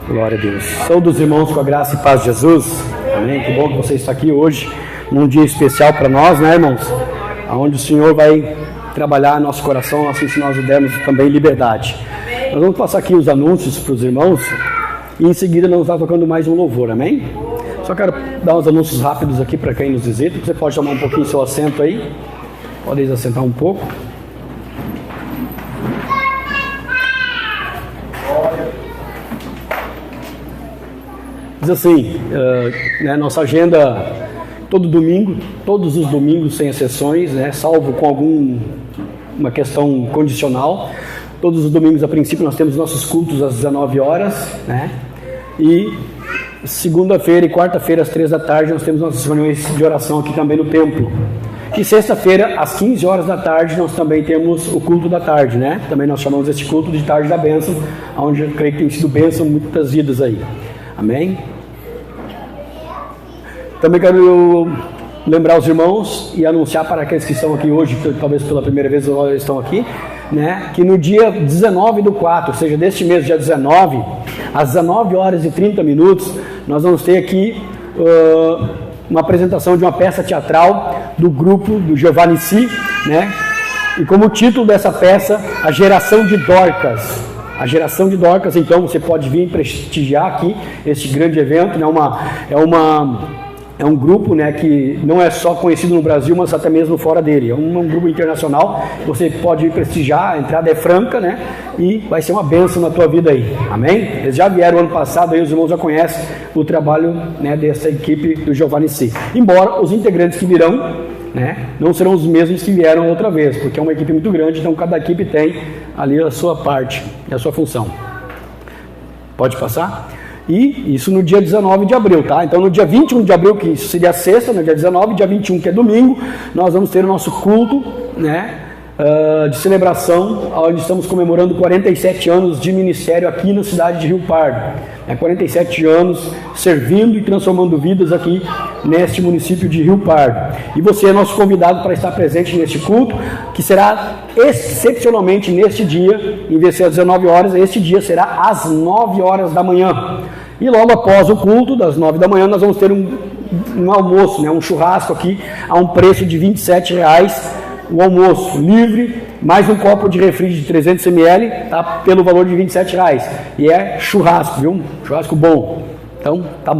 Glória a Deus. Saúde os irmãos com a graça e paz de Jesus. Amém. Que bom que você está aqui hoje, num dia especial para nós, né, irmãos? Onde o Senhor vai trabalhar nosso coração, assim se nós dermos também liberdade. Nós vamos passar aqui os anúncios para os irmãos e em seguida nós vamos estar tocando mais um louvor, amém? Só quero dar uns anúncios rápidos aqui para quem nos visita. Você pode tomar um pouquinho seu assento aí, pode assentar um pouco. Diz assim, nossa agenda todos os domingos sem exceções, né, salvo com uma questão condicional. Todos os domingos, a princípio, nós temos nossos cultos às 19 horas, né, e segunda-feira e quarta-feira às 3 da tarde nós temos nossas reuniões de oração aqui também no templo. E sexta-feira, às 15 horas da tarde, nós também temos o culto da tarde, né? Também nós chamamos este culto de tarde da bênção, onde eu creio que tem sido bênção muitas vidas aí. Amém? Também quero lembrar os irmãos e anunciar para aqueles que estão aqui hoje, que talvez pela primeira vez estão aqui, né, que no dia 19/4, ou seja, deste mês, dia 19, às 19 horas e 30 minutos, nós vamos ter aqui uma apresentação de uma peça teatral do grupo do Giovanni Si, né, e como título dessa peça, A Geração de Dorcas. A Geração de Dorcas, então você pode vir prestigiar aqui este grande evento, né, é um grupo, né, que não é só conhecido no Brasil, mas até mesmo fora dele. É um grupo internacional. Você pode prestigiar, a entrada é franca, né, e vai ser uma bênção na tua vida aí. Amém? Eles já vieram ano passado, aí os irmãos já conhecem o trabalho, né, dessa equipe do Giovanni Si. Embora os integrantes que virão, né, não serão os mesmos que vieram outra vez, porque é uma equipe muito grande, então cada equipe tem ali a sua parte, a sua função. Pode passar? E isso no dia 19 de abril, tá? Então no dia 21 de abril, que isso seria sexta, no dia 19, dia 21, que é domingo, nós vamos ter o nosso culto, né, de celebração, onde estamos comemorando 47 anos de ministério aqui na cidade de Rio Pardo. 47 anos servindo e transformando vidas aqui neste município de Rio Pardo. E você é nosso convidado para estar presente neste culto, que será excepcionalmente neste dia, em vez de ser às 19 horas, este dia será às 9 horas da manhã. E logo após o culto, das 9 da manhã, nós vamos ter um almoço, né, um churrasco aqui, a um preço de R$ 27,00, o almoço livre, mais um copo de refri de 300 ml, tá, pelo valor de R$ 27,00. E é churrasco, viu? Churrasco bom. Então, tá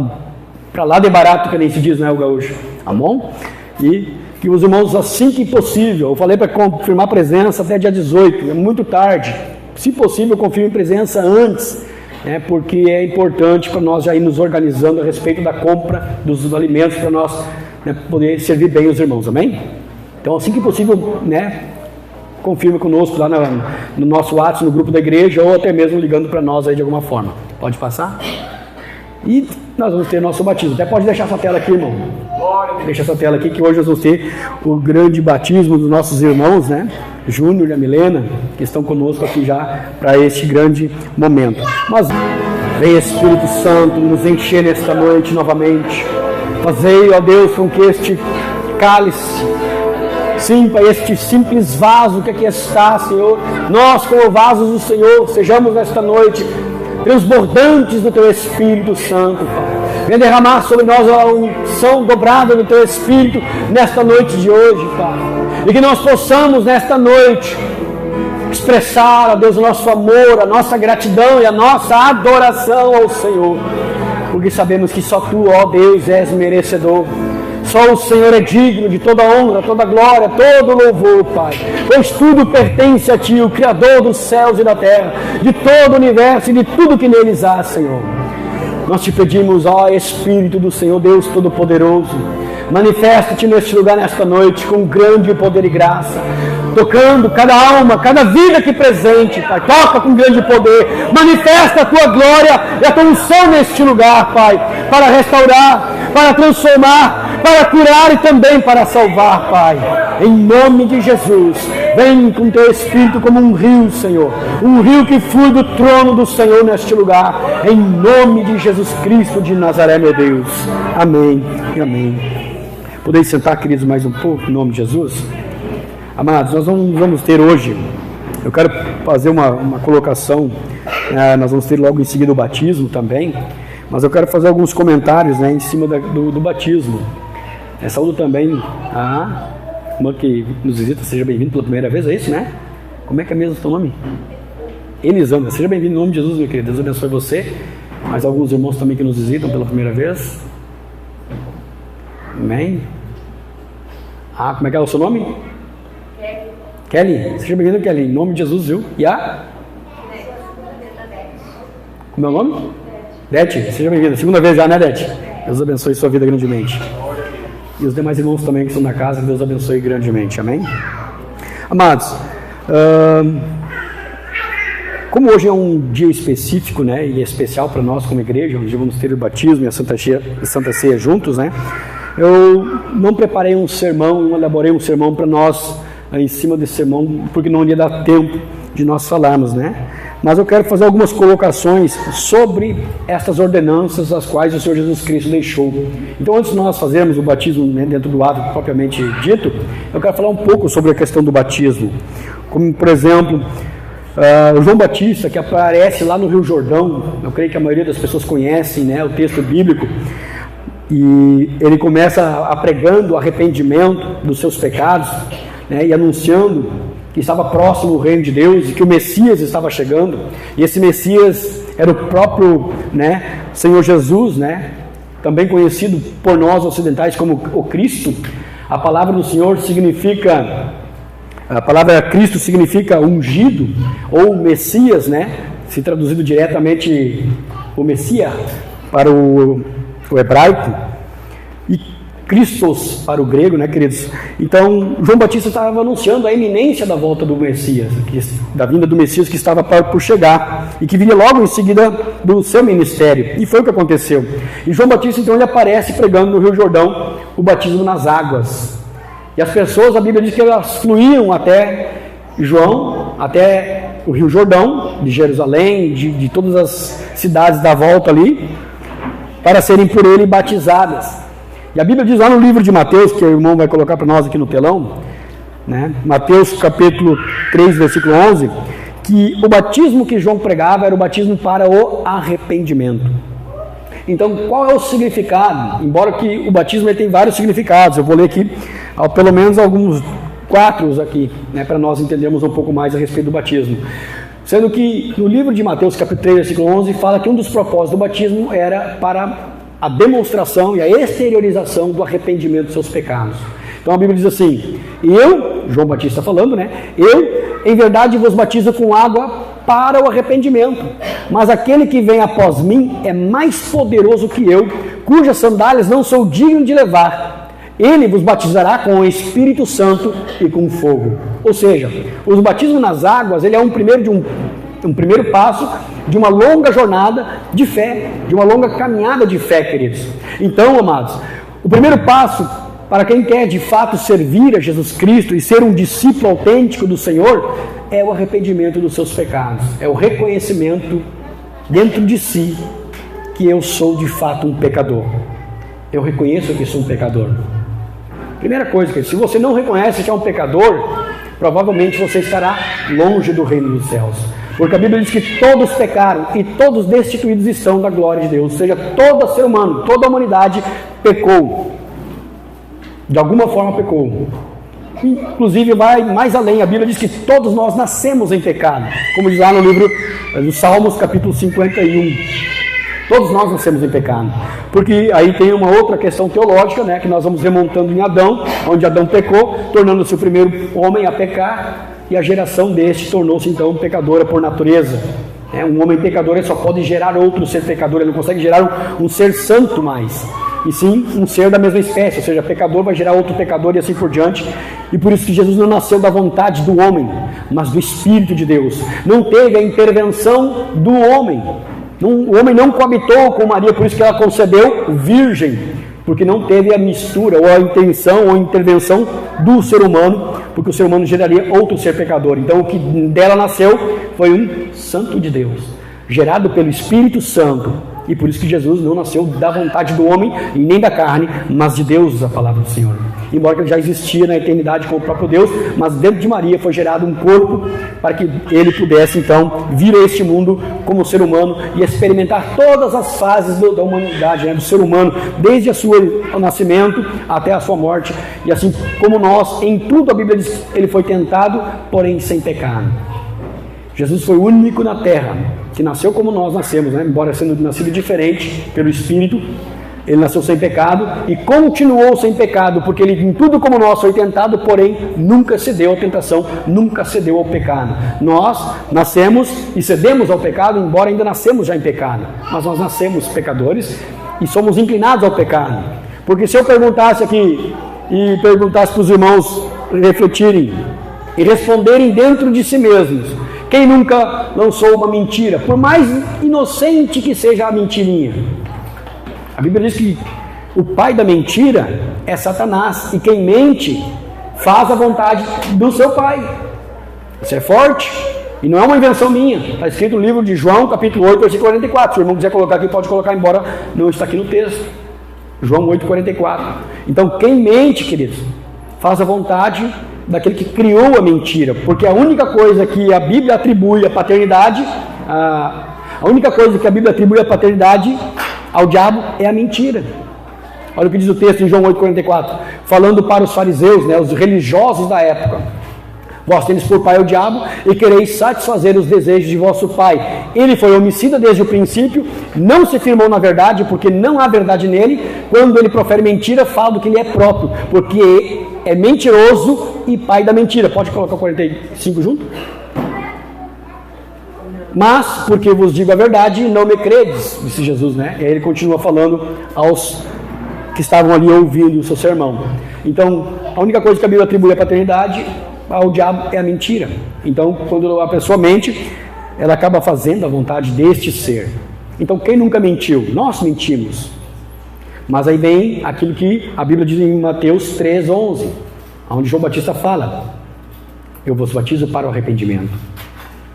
para lá de barato, que nem se diz, né, o gaúcho. Tá bom? E que os irmãos, assim que possível, eu falei para confirmar presença até dia 18, é muito tarde. Se possível, confirme presença antes, né, porque é importante para nós já ir nos organizando a respeito da compra dos alimentos, para nós, né, poder servir bem os irmãos, amém? Então, assim que possível, né, confirma conosco lá no nosso WhatsApp, no grupo da igreja, ou até mesmo ligando para nós aí de alguma forma. Pode passar? E nós vamos ter nosso batismo. Até pode deixar essa tela aqui, irmão. Deixa essa tela aqui, que hoje nós vamos ter o grande batismo dos nossos irmãos, né? Júnior e a Milena, que estão conosco aqui já para este grande momento. Mas vem Espírito Santo nos encher nesta noite novamente. Fazei, ó Deus, com que este cálice, sim, para este simples vaso que aqui está, Senhor, nós como vasos do Senhor, sejamos nesta noite transbordantes do Teu Espírito Santo, Pai. Venha derramar sobre nós a unção dobrada do Teu Espírito nesta noite de hoje, Pai. E que nós possamos nesta noite expressar, ó Deus, o nosso amor, a nossa gratidão e a nossa adoração ao Senhor, porque sabemos que só Tu, ó Deus, és merecedor. Só o Senhor é digno de toda honra, toda glória, todo louvor, Pai. Pois tudo pertence a Ti, o Criador dos céus e da terra, de todo o universo e de tudo que neles há, Senhor. Nós te pedimos, ó Espírito do Senhor, Deus Todo-Poderoso, manifesta-te neste lugar nesta noite com grande poder e graça, tocando cada alma, cada vida aqui presente, Pai. Toca com grande poder, manifesta a Tua glória e a Tua unção neste lugar, Pai, para restaurar, para transformar, para curar e também para salvar, Pai. Em nome de Jesus, vem com Teu Espírito como um rio, Senhor, um rio que flui do trono do Senhor neste lugar, em nome de Jesus Cristo de Nazaré, meu Deus. Amém e amém. Podeis sentar, queridos, mais um pouco, em nome de Jesus. Amados, nós vamos ter hoje Eu quero fazer uma colocação, nós vamos ter logo em seguida o batismo também, mas eu quero fazer alguns comentários, né, em cima do batismo. Saúdo também a uma que nos visita, seja bem-vindo pela primeira vez, é isso, né? Como é que é mesmo o seu nome? Elisandra, seja bem-vindo em nome de Jesus, meu querido. Deus abençoe você. Mais alguns irmãos também que nos visitam pela primeira vez. Amém? Como é que é o seu nome? Kelly. Seja bem-vindo, Kelly, em nome de Jesus, viu? E como é o nome? Dete, seja bem-vinda. Segunda vez já, né, Dete? Deus abençoe sua vida grandemente. E os demais irmãos também que estão na casa, que Deus abençoe grandemente. Amém? Amados, como hoje é um dia específico, né, e especial para nós como igreja, onde vamos ter o batismo e a Santa Ceia juntos, né, eu não preparei um sermão, não elaborei um sermão para nós em cima desse sermão, porque não ia dar tempo de nós falarmos, né? Mas eu quero fazer algumas colocações sobre estas ordenanças as quais o Senhor Jesus Cristo deixou. Então, antes de nós fazermos o batismo, né, dentro do ato propriamente dito, eu quero falar um pouco sobre a questão do batismo. Como, por exemplo, o João Batista, que aparece lá no Rio Jordão, eu creio que a maioria das pessoas conhecem, né, o texto bíblico, e ele começa pregando o arrependimento dos seus pecados, né, e anunciando que estava próximo o reino de Deus e que o Messias estava chegando, e esse Messias era o próprio, né, Senhor Jesus, né, também conhecido por nós ocidentais como o Cristo. A palavra do Senhor significa, a palavra Cristo significa ungido ou Messias, né, se traduzido diretamente o Messias para o hebraico, e Christos para o grego, né, queridos? Então, João Batista estava anunciando a iminência da volta do Messias, da vinda do Messias que estava por chegar, e que viria logo em seguida do seu ministério. E foi o que aconteceu. E João Batista, então, ele aparece pregando no Rio Jordão o batismo nas águas. E as pessoas, a Bíblia diz que elas fluíam até João, até o Rio Jordão, de Jerusalém, de todas as cidades da volta ali, para serem por ele batizadas. E a Bíblia diz lá no livro de Mateus, que o irmão vai colocar para nós aqui no telão, né? Mateus capítulo 3, versículo 11, que o batismo que João pregava era o batismo para o arrependimento. Então, qual é o significado? Embora que o batismo ele tem vários significados, eu vou ler aqui pelo menos alguns 4 aqui, né, para nós entendermos um pouco mais a respeito do batismo. Sendo que no livro de Mateus capítulo 3, versículo 11, fala que um dos propósitos do batismo era para a demonstração e a exteriorização do arrependimento dos seus pecados. Então a Bíblia diz assim: João Batista falando, né? Eu, em verdade, vos batizo com água para o arrependimento, mas aquele que vem após mim é mais poderoso que eu, cujas sandálias não sou digno de levar. Ele vos batizará com o Espírito Santo e com fogo. Ou seja, o batismo nas águas, ele é um primeiro passo de uma longa jornada de fé, de uma longa caminhada de fé, queridos. Então, amados, o primeiro passo para quem quer de fato servir a Jesus Cristo e ser um discípulo autêntico do Senhor é o arrependimento dos seus pecados, é o reconhecimento dentro de si que eu sou de fato um pecador. Eu reconheço que sou um pecador. Primeira coisa, queridos, se você não reconhece que é um pecador, provavelmente você estará longe do reino dos céus. Porque a Bíblia diz que todos pecaram e todos destituídos estão da glória de Deus. Ou seja, todo ser humano, toda a humanidade pecou. De alguma forma pecou. Inclusive vai mais além. A Bíblia diz que todos nós nascemos em pecado. Como diz lá no livro dos Salmos, capítulo 51. Todos nós nascemos em pecado. Porque aí tem uma outra questão teológica, né, que nós vamos remontando em Adão, onde Adão pecou, tornando-se o primeiro homem a pecar. E a geração deste tornou-se então pecadora por natureza. Um homem pecador ele só pode gerar outro ser pecador, ele não consegue gerar um ser santo mais. E sim, um ser da mesma espécie, ou seja, pecador vai gerar outro pecador e assim por diante. E por isso que Jesus não nasceu da vontade do homem, mas do Espírito de Deus. Não teve a intervenção do homem. O homem não coabitou com Maria, por isso que ela concebeu virgem. Porque não teve a mistura, ou a intenção, ou a intervenção do ser humano, porque o ser humano geraria outro ser pecador. Então o que dela nasceu foi um santo de Deus, gerado pelo Espírito Santo, E por isso que Jesus não nasceu da vontade do homem e nem da carne, mas de Deus, a palavra do Senhor. Embora ele já existia na eternidade como o próprio Deus, mas dentro de Maria foi gerado um corpo para que ele pudesse então vir a este mundo como ser humano e experimentar todas as fases da humanidade, né, do ser humano, desde o nascimento até a sua morte. E assim como nós, em tudo a Bíblia diz que ele foi tentado, porém sem pecado. Jesus foi o único na terra que nasceu como nós nascemos, né? Embora sendo nascido diferente pelo Espírito, ele nasceu sem pecado e continuou sem pecado, porque ele em tudo como nós foi tentado, porém nunca cedeu à tentação, nunca cedeu ao pecado. Nós nascemos e cedemos ao pecado, embora ainda nascemos já em pecado, mas nós nascemos pecadores e somos inclinados ao pecado. Porque se eu perguntasse aqui e perguntasse para os irmãos refletirem e responderem dentro de si mesmos, quem nunca lançou uma mentira, por mais inocente que seja a mentirinha? A Bíblia diz que o pai da mentira é Satanás, e quem mente faz a vontade do seu pai. Isso é forte, e não é uma invenção minha. Está escrito no livro de João, capítulo 8, versículo 44. Se o irmão quiser colocar aqui, pode colocar, embora não está aqui no texto. João 8, 44. Então, quem mente, queridos, faz a vontade daquele que criou a mentira, porque a única coisa que a Bíblia atribui à paternidade, a única coisa que a Bíblia atribui à paternidade ao diabo é a mentira. Olha o que diz o texto em João 8,44, falando para os fariseus, né, os religiosos da época: vós tendes por pai o diabo e quereis satisfazer os desejos de vosso pai. Ele foi homicida desde o princípio, não se firmou na verdade, porque não há verdade nele. Quando ele profere mentira, fala do que ele é próprio, porque é mentiroso e pai da mentira. Pode colocar o 45 junto? Mas, porque vos digo a verdade, não me credes, disse Jesus, né? E aí ele continua falando aos que estavam ali ouvindo o seu sermão. Então, a única coisa que a Bíblia atribui à paternidade ao diabo é a mentira. Então, quando a pessoa mente, ela acaba fazendo a vontade deste ser. Então, quem nunca mentiu? Nós mentimos. Mas aí vem aquilo que a Bíblia diz em Mateus 3,11, onde João Batista fala: eu vos batizo para o arrependimento.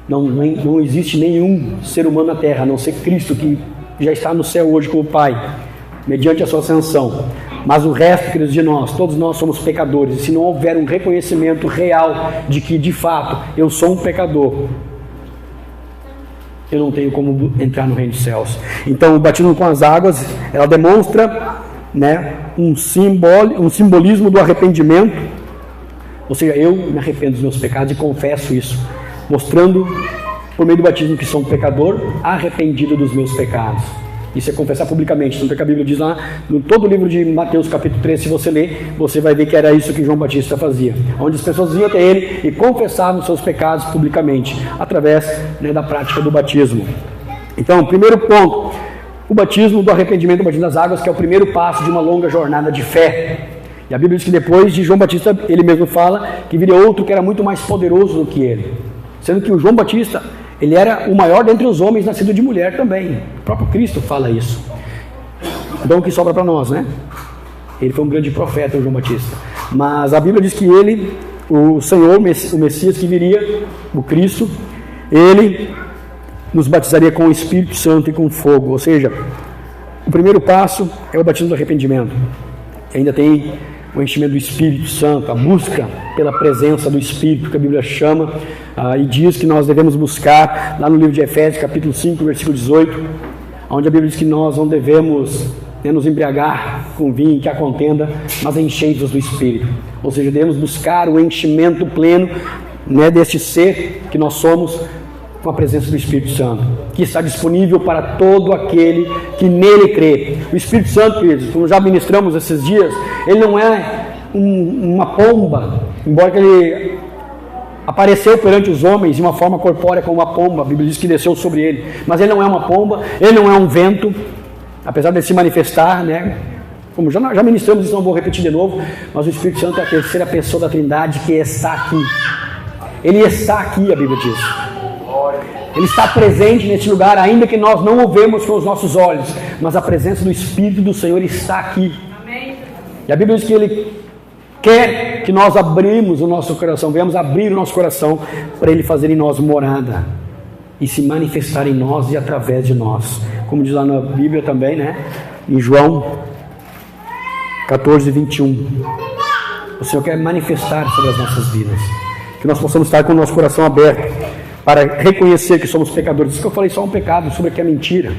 Não existe nenhum ser humano na terra, a não ser Cristo, que já está no céu hoje com o Pai, mediante a sua ascensão. Mas o resto, queridos, de nós, todos nós somos pecadores. E se não houver um reconhecimento real de que, de fato, eu sou um pecador, eu não tenho como entrar no reino dos céus. Então, o batismo com as águas, ela demonstra, né, um simbolismo do arrependimento. Ou seja, eu me arrependo dos meus pecados e confesso isso, mostrando por meio do batismo que sou um pecador arrependido dos meus pecados. Isso é confessar publicamente. Tanto que a Bíblia diz lá, no todo o livro de Mateus capítulo 3, se você ler, você vai ver que era isso que João Batista fazia, onde as pessoas vinham até ele e confessavam os seus pecados publicamente, através, né, da prática do batismo. Então, primeiro ponto, o batismo do arrependimento, o batismo das águas, que é o primeiro passo de uma longa jornada de fé. E a Bíblia diz que depois de João Batista, ele mesmo fala que viria outro que era muito mais poderoso do que ele, sendo que o João Batista, ele era o maior dentre os homens, nascido de mulher também. O próprio Cristo fala isso. Então o que sobra para nós, né? Ele foi um grande profeta, o João Batista. Mas a Bíblia diz que ele, o Senhor, o Messias que viria, o Cristo, ele nos batizaria com o Espírito Santo e com fogo. Ou seja, o primeiro passo é o batismo do arrependimento. E ainda tem o enchimento do Espírito Santo, a busca pela presença do Espírito, que a Bíblia chama, e diz que nós devemos buscar, lá no livro de Efésios, capítulo 5, versículo 18, onde a Bíblia diz que nós não devemos, né, nos embriagar com vinho que a contenda, mas enchei-vos do Espírito. Ou seja, devemos buscar o enchimento pleno, né, deste ser que nós somos, com a presença do Espírito Santo, que está disponível para todo aquele que nele crê. O Espírito Santo, queridos, como já ministramos esses dias, ele não é uma pomba, embora que ele apareceu perante os homens de uma forma corpórea como uma pomba, a Bíblia diz que desceu sobre ele, mas ele não é uma pomba, ele não é um vento, apesar de se manifestar, né? Como já ministramos isso, não vou repetir de novo, mas o Espírito Santo é a terceira pessoa da Trindade que está aqui. Ele está aqui, a Bíblia diz. Ele está presente neste lugar, ainda que nós não o vemos com os nossos olhos, mas a presença do Espírito do Senhor está aqui. Amém. E a Bíblia diz que Ele quer que nós abrimos o nosso coração, venhamos abrir o nosso coração para Ele fazer em nós morada e se manifestar em nós e através de nós, como diz lá na Bíblia também, né? Em João 14, 21. O Senhor quer manifestar sobre as nossas vidas, que nós possamos estar com o nosso coração aberto para reconhecer que somos pecadores. Isso que eu falei só um pecado, sobre que é mentira.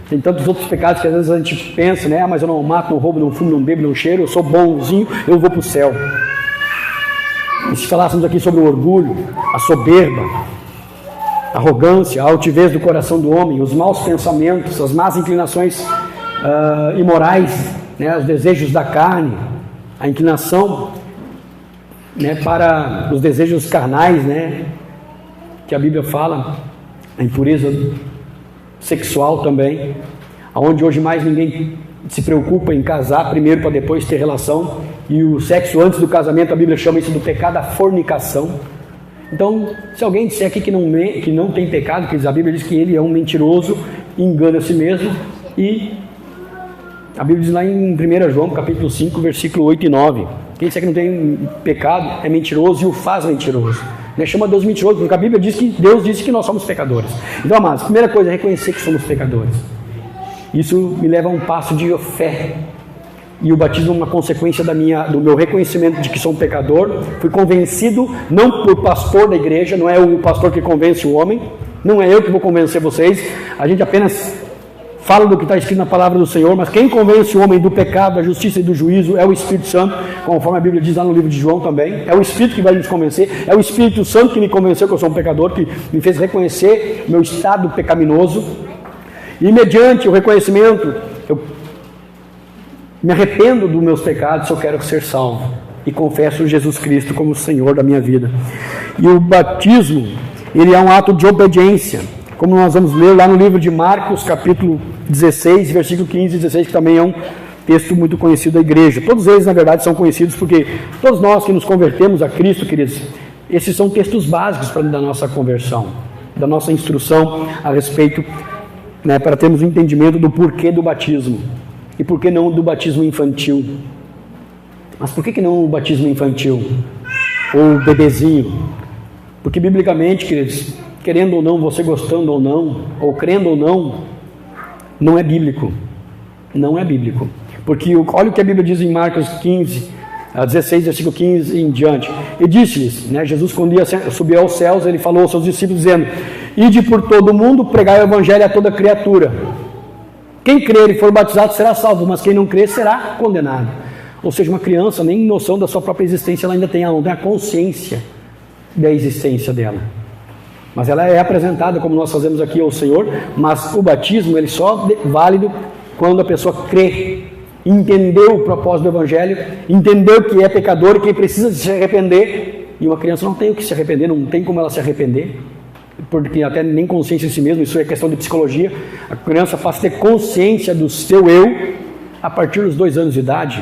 Tem tantos outros pecados que às vezes a gente pensa, né? Mas eu não mato, não roubo, não fumo, não bebo, não cheiro, eu sou bonzinho, eu vou para o céu. E se falássemos aqui sobre o orgulho, a soberba, a arrogância, a altivez do coração do homem, os maus pensamentos, as más inclinações imorais, né? Os desejos da carne, a inclinação, né, para os desejos carnais, né, que a Bíblia fala, a impureza sexual também, aonde hoje mais ninguém se preocupa em casar primeiro para depois ter relação, e o sexo antes do casamento, a Bíblia chama isso do pecado, a fornicação. Então, se alguém disser aqui que não tem pecado, que a Bíblia diz que ele é um mentiroso, engana a si mesmo, e a Bíblia diz lá em 1 João, capítulo 5, versículo 8 e 9, quem disser que não tem pecado é mentiroso e o faz mentiroso. Né? Chama Deus mentiroso, porque a Bíblia diz que Deus disse que nós somos pecadores. Então, amados, a primeira coisa é reconhecer que somos pecadores. Isso me leva a um passo de fé. E o batismo é uma consequência do meu reconhecimento de que sou um pecador. Fui convencido, não por pastor da igreja, não é o pastor que convence o homem, não é eu que vou convencer vocês, a gente apenas fala do que está escrito na palavra do Senhor, mas quem convence o homem do pecado, da justiça e do juízo é o Espírito Santo, conforme a Bíblia diz lá no livro de João também. É o Espírito que vai nos convencer, é o Espírito Santo que me convenceu que eu sou um pecador, que me fez reconhecer meu estado pecaminoso, e mediante o reconhecimento, eu me arrependo dos meus pecados se eu quero ser salvo, e confesso Jesus Cristo como Senhor da minha vida. E o batismo, ele é um ato de obediência, como nós vamos ler lá no livro de Marcos, capítulo 16, versículo 15 e 16, que também é um texto muito conhecido da igreja. Todos eles, na verdade, são conhecidos porque todos nós que nos convertemos a Cristo, queridos, esses são textos básicos da nossa conversão, da nossa instrução a respeito, né, para termos um entendimento do porquê do batismo. E por que não do batismo infantil? Mas por que não o batismo infantil? Ou bebezinho? Porque biblicamente, queridos, querendo ou não, você gostando ou não, ou crendo ou não, não é bíblico. Não é bíblico. Porque olha o que a Bíblia diz em Marcos 15, 16, versículo 15 em diante. E disse-lhes, né, Jesus quando ia subir aos céus, ele falou aos seus discípulos dizendo: ide por todo o mundo, pregai o evangelho a toda criatura. Quem crer e for batizado será salvo, mas quem não crer será condenado. Ou seja, uma criança nem noção da sua própria existência ela ainda tem, ela não tem a consciência da existência dela. Mas ela é apresentada como nós fazemos aqui ao Senhor, mas o batismo ele só é válido quando a pessoa crê, entendeu o propósito do Evangelho, entendeu que é pecador e que precisa se arrepender. E uma criança não tem o que se arrepender, não tem como ela se arrepender, porque até nem consciência em si mesmo, isso é questão de psicologia. A criança passa a ter consciência do seu eu a partir dos 2 anos de idade.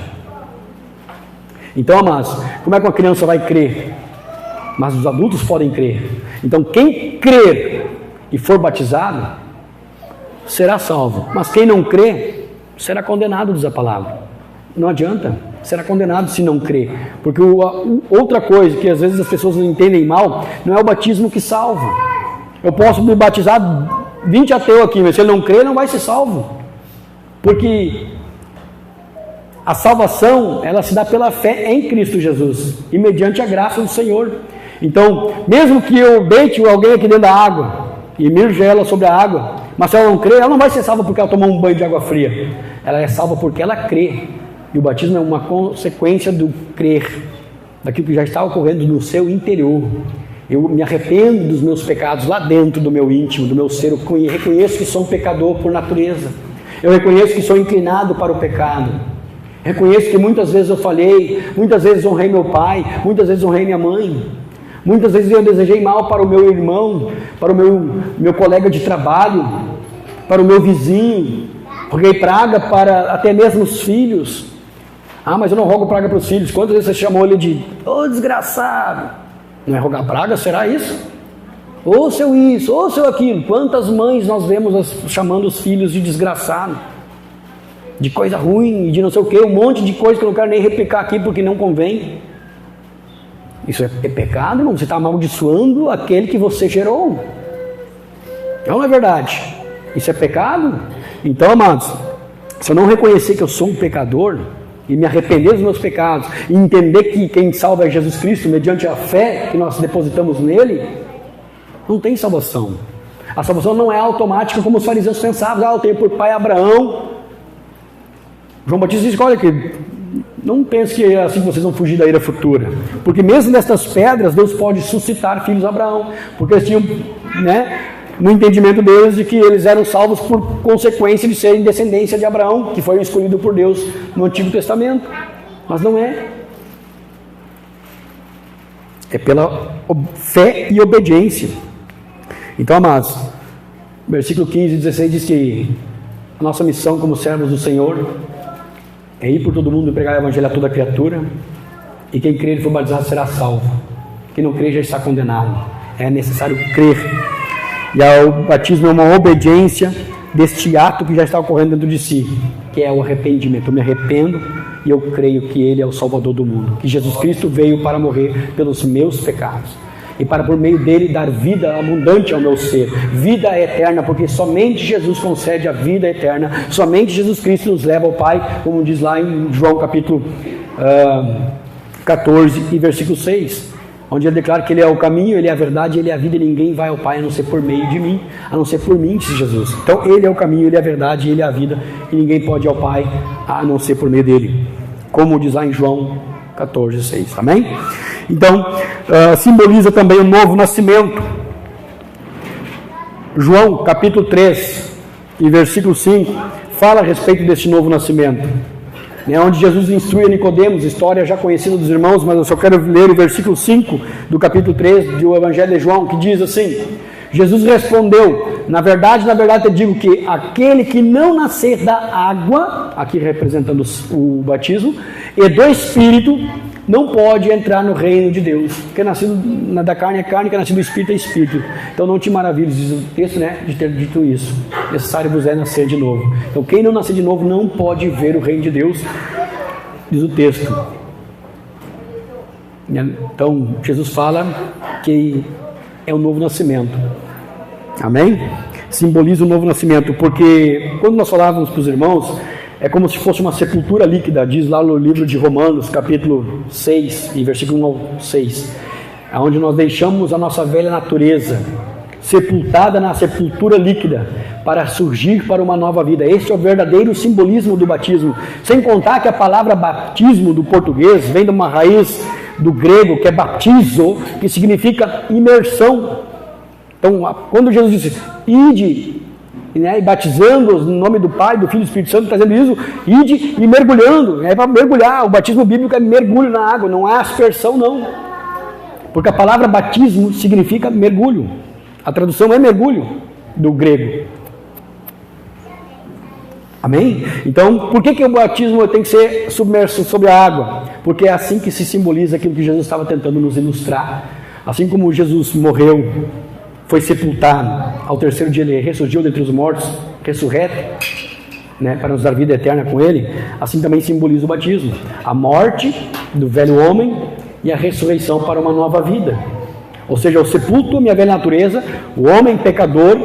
Então, amados, como é que uma criança vai crer? Mas os adultos podem crer. Então, quem crer e for batizado será salvo, mas quem não crer será condenado, diz a palavra. Não adianta, será condenado se não crer. Porque outra coisa que às vezes as pessoas não entendem mal, não é o batismo que salva. Eu posso me batizar 20 ateus aqui, mas se ele não crer, não vai ser salvo. Porque a salvação, ela se dá pela fé em Cristo Jesus e mediante a graça do Senhor. Então, mesmo que eu deite alguém aqui dentro da água e emerja ela sobre a água, mas se ela não crer, ela não vai ser salva porque ela tomou um banho de água fria. Ela é salva porque ela crê. E o batismo é uma consequência do crer, daquilo que já está ocorrendo no seu interior. Eu me arrependo dos meus pecados lá dentro do meu íntimo, do meu ser. Eu reconheço que sou um pecador por natureza. Eu reconheço que sou inclinado para o pecado. Reconheço que muitas vezes eu falhei, muitas vezes honrei meu pai, muitas vezes honrei minha mãe. Muitas vezes eu desejei mal para o meu irmão, para o meu colega de trabalho, para o meu vizinho. Roguei praga para até mesmo os filhos. Ah, mas eu não rogo praga para os filhos. Quantas vezes você chamou ele de desgraçado? Não é rogar praga? Será isso? Ou seu isso, ou seu aquilo. Quantas mães nós vemos chamando os filhos de desgraçado, de coisa ruim, de não sei o que, um monte de coisa que eu não quero nem replicar aqui porque não convém. Isso é pecado, irmão? Você está amaldiçoando aquele que você gerou. Não é verdade? Isso é pecado? Então, amados, se eu não reconhecer que eu sou um pecador, e me arrepender dos meus pecados, e entender que quem salva é Jesus Cristo, mediante a fé que nós depositamos nele, não tem salvação. A salvação não é automática como os fariseus pensavam. Eu tenho por pai Abraão. João Batista diz, olha que não pense que é assim que vocês vão fugir da ira futura, porque mesmo nestas pedras Deus pode suscitar filhos de Abraão, porque eles tinham, no entendimento deles, de que eles eram salvos por consequência de serem descendência de Abraão, que foi escolhido por Deus no Antigo Testamento. Mas não é. É pela fé e obediência. Então, amados, versículo 15 e 16 diz que a nossa missão como servos do Senhor é ir por todo mundo e pregar o evangelho a toda criatura, e quem crer e for batizado será salvo. Quem não crer já está condenado. É necessário crer. E o batismo é uma obediência deste ato que já está ocorrendo dentro de si, que é o arrependimento. Eu me arrependo e eu creio que Ele é o Salvador do mundo, que Jesus Cristo veio para morrer pelos meus pecados, e para por meio dele dar vida abundante ao meu ser, vida eterna, porque somente Jesus concede a vida eterna, somente Jesus Cristo nos leva ao Pai, como diz lá em João capítulo 14 e versículo 6, onde ele declara que Ele é o caminho, Ele é a verdade, Ele é a vida, e ninguém vai ao Pai a não ser por meio de mim, a não ser por mim, disse Jesus. Então Ele é o caminho, Ele é a verdade, Ele é a vida, e ninguém pode ir ao Pai a não ser por meio dele, como diz lá em João 14, 6, amém? Então, simboliza também o novo nascimento. João capítulo 3 e versículo 5 fala a respeito deste novo nascimento, onde Jesus instrui a Nicodemos, história já conhecida dos irmãos, mas eu só quero ler o versículo 5 do capítulo 3 do Evangelho de João, que diz assim: Jesus respondeu, na verdade te digo que aquele que não nascer da água, aqui representando o batismo, e do Espírito, não pode entrar no reino de Deus. Que é nascido da carne é carne, que é nascido do Espírito é Espírito. Então não te maravilhes, diz o texto, de ter dito isso. Necessário vos é nascer de novo. Então quem não nascer de novo não pode ver o reino de Deus, diz o texto. Então Jesus fala que é o novo nascimento. Amém? Simboliza o novo nascimento, porque quando nós falávamos para os irmãos, é como se fosse uma sepultura líquida, diz lá no livro de Romanos, capítulo 6, e versículo 1 ao 6, onde nós deixamos a nossa velha natureza sepultada na sepultura líquida, para surgir para uma nova vida. Este é o verdadeiro simbolismo do batismo, sem contar que a palavra batismo do português vem de uma raiz do grego, que é baptizo, que significa imersão. Então, quando Jesus disse, ide, e batizando no nome do Pai, do Filho e do Espírito Santo, trazendo isso, ide e mergulhando, é para mergulhar. O batismo bíblico é mergulho na água, não é aspersão, não, porque a palavra batismo significa mergulho, a tradução é mergulho do grego. Amém? Então, por que o batismo tem que ser submerso sobre a água? Porque é assim que se simboliza aquilo que Jesus estava tentando nos ilustrar. Assim como Jesus morreu, foi sepultado, ao terceiro dia ele ressurgiu dentre os mortos, ressurreto, para nos dar vida eterna com ele, assim também simboliza o batismo, a morte do velho homem e a ressurreição para uma nova vida. Ou seja, eu sepulto a minha velha natureza, o homem pecador,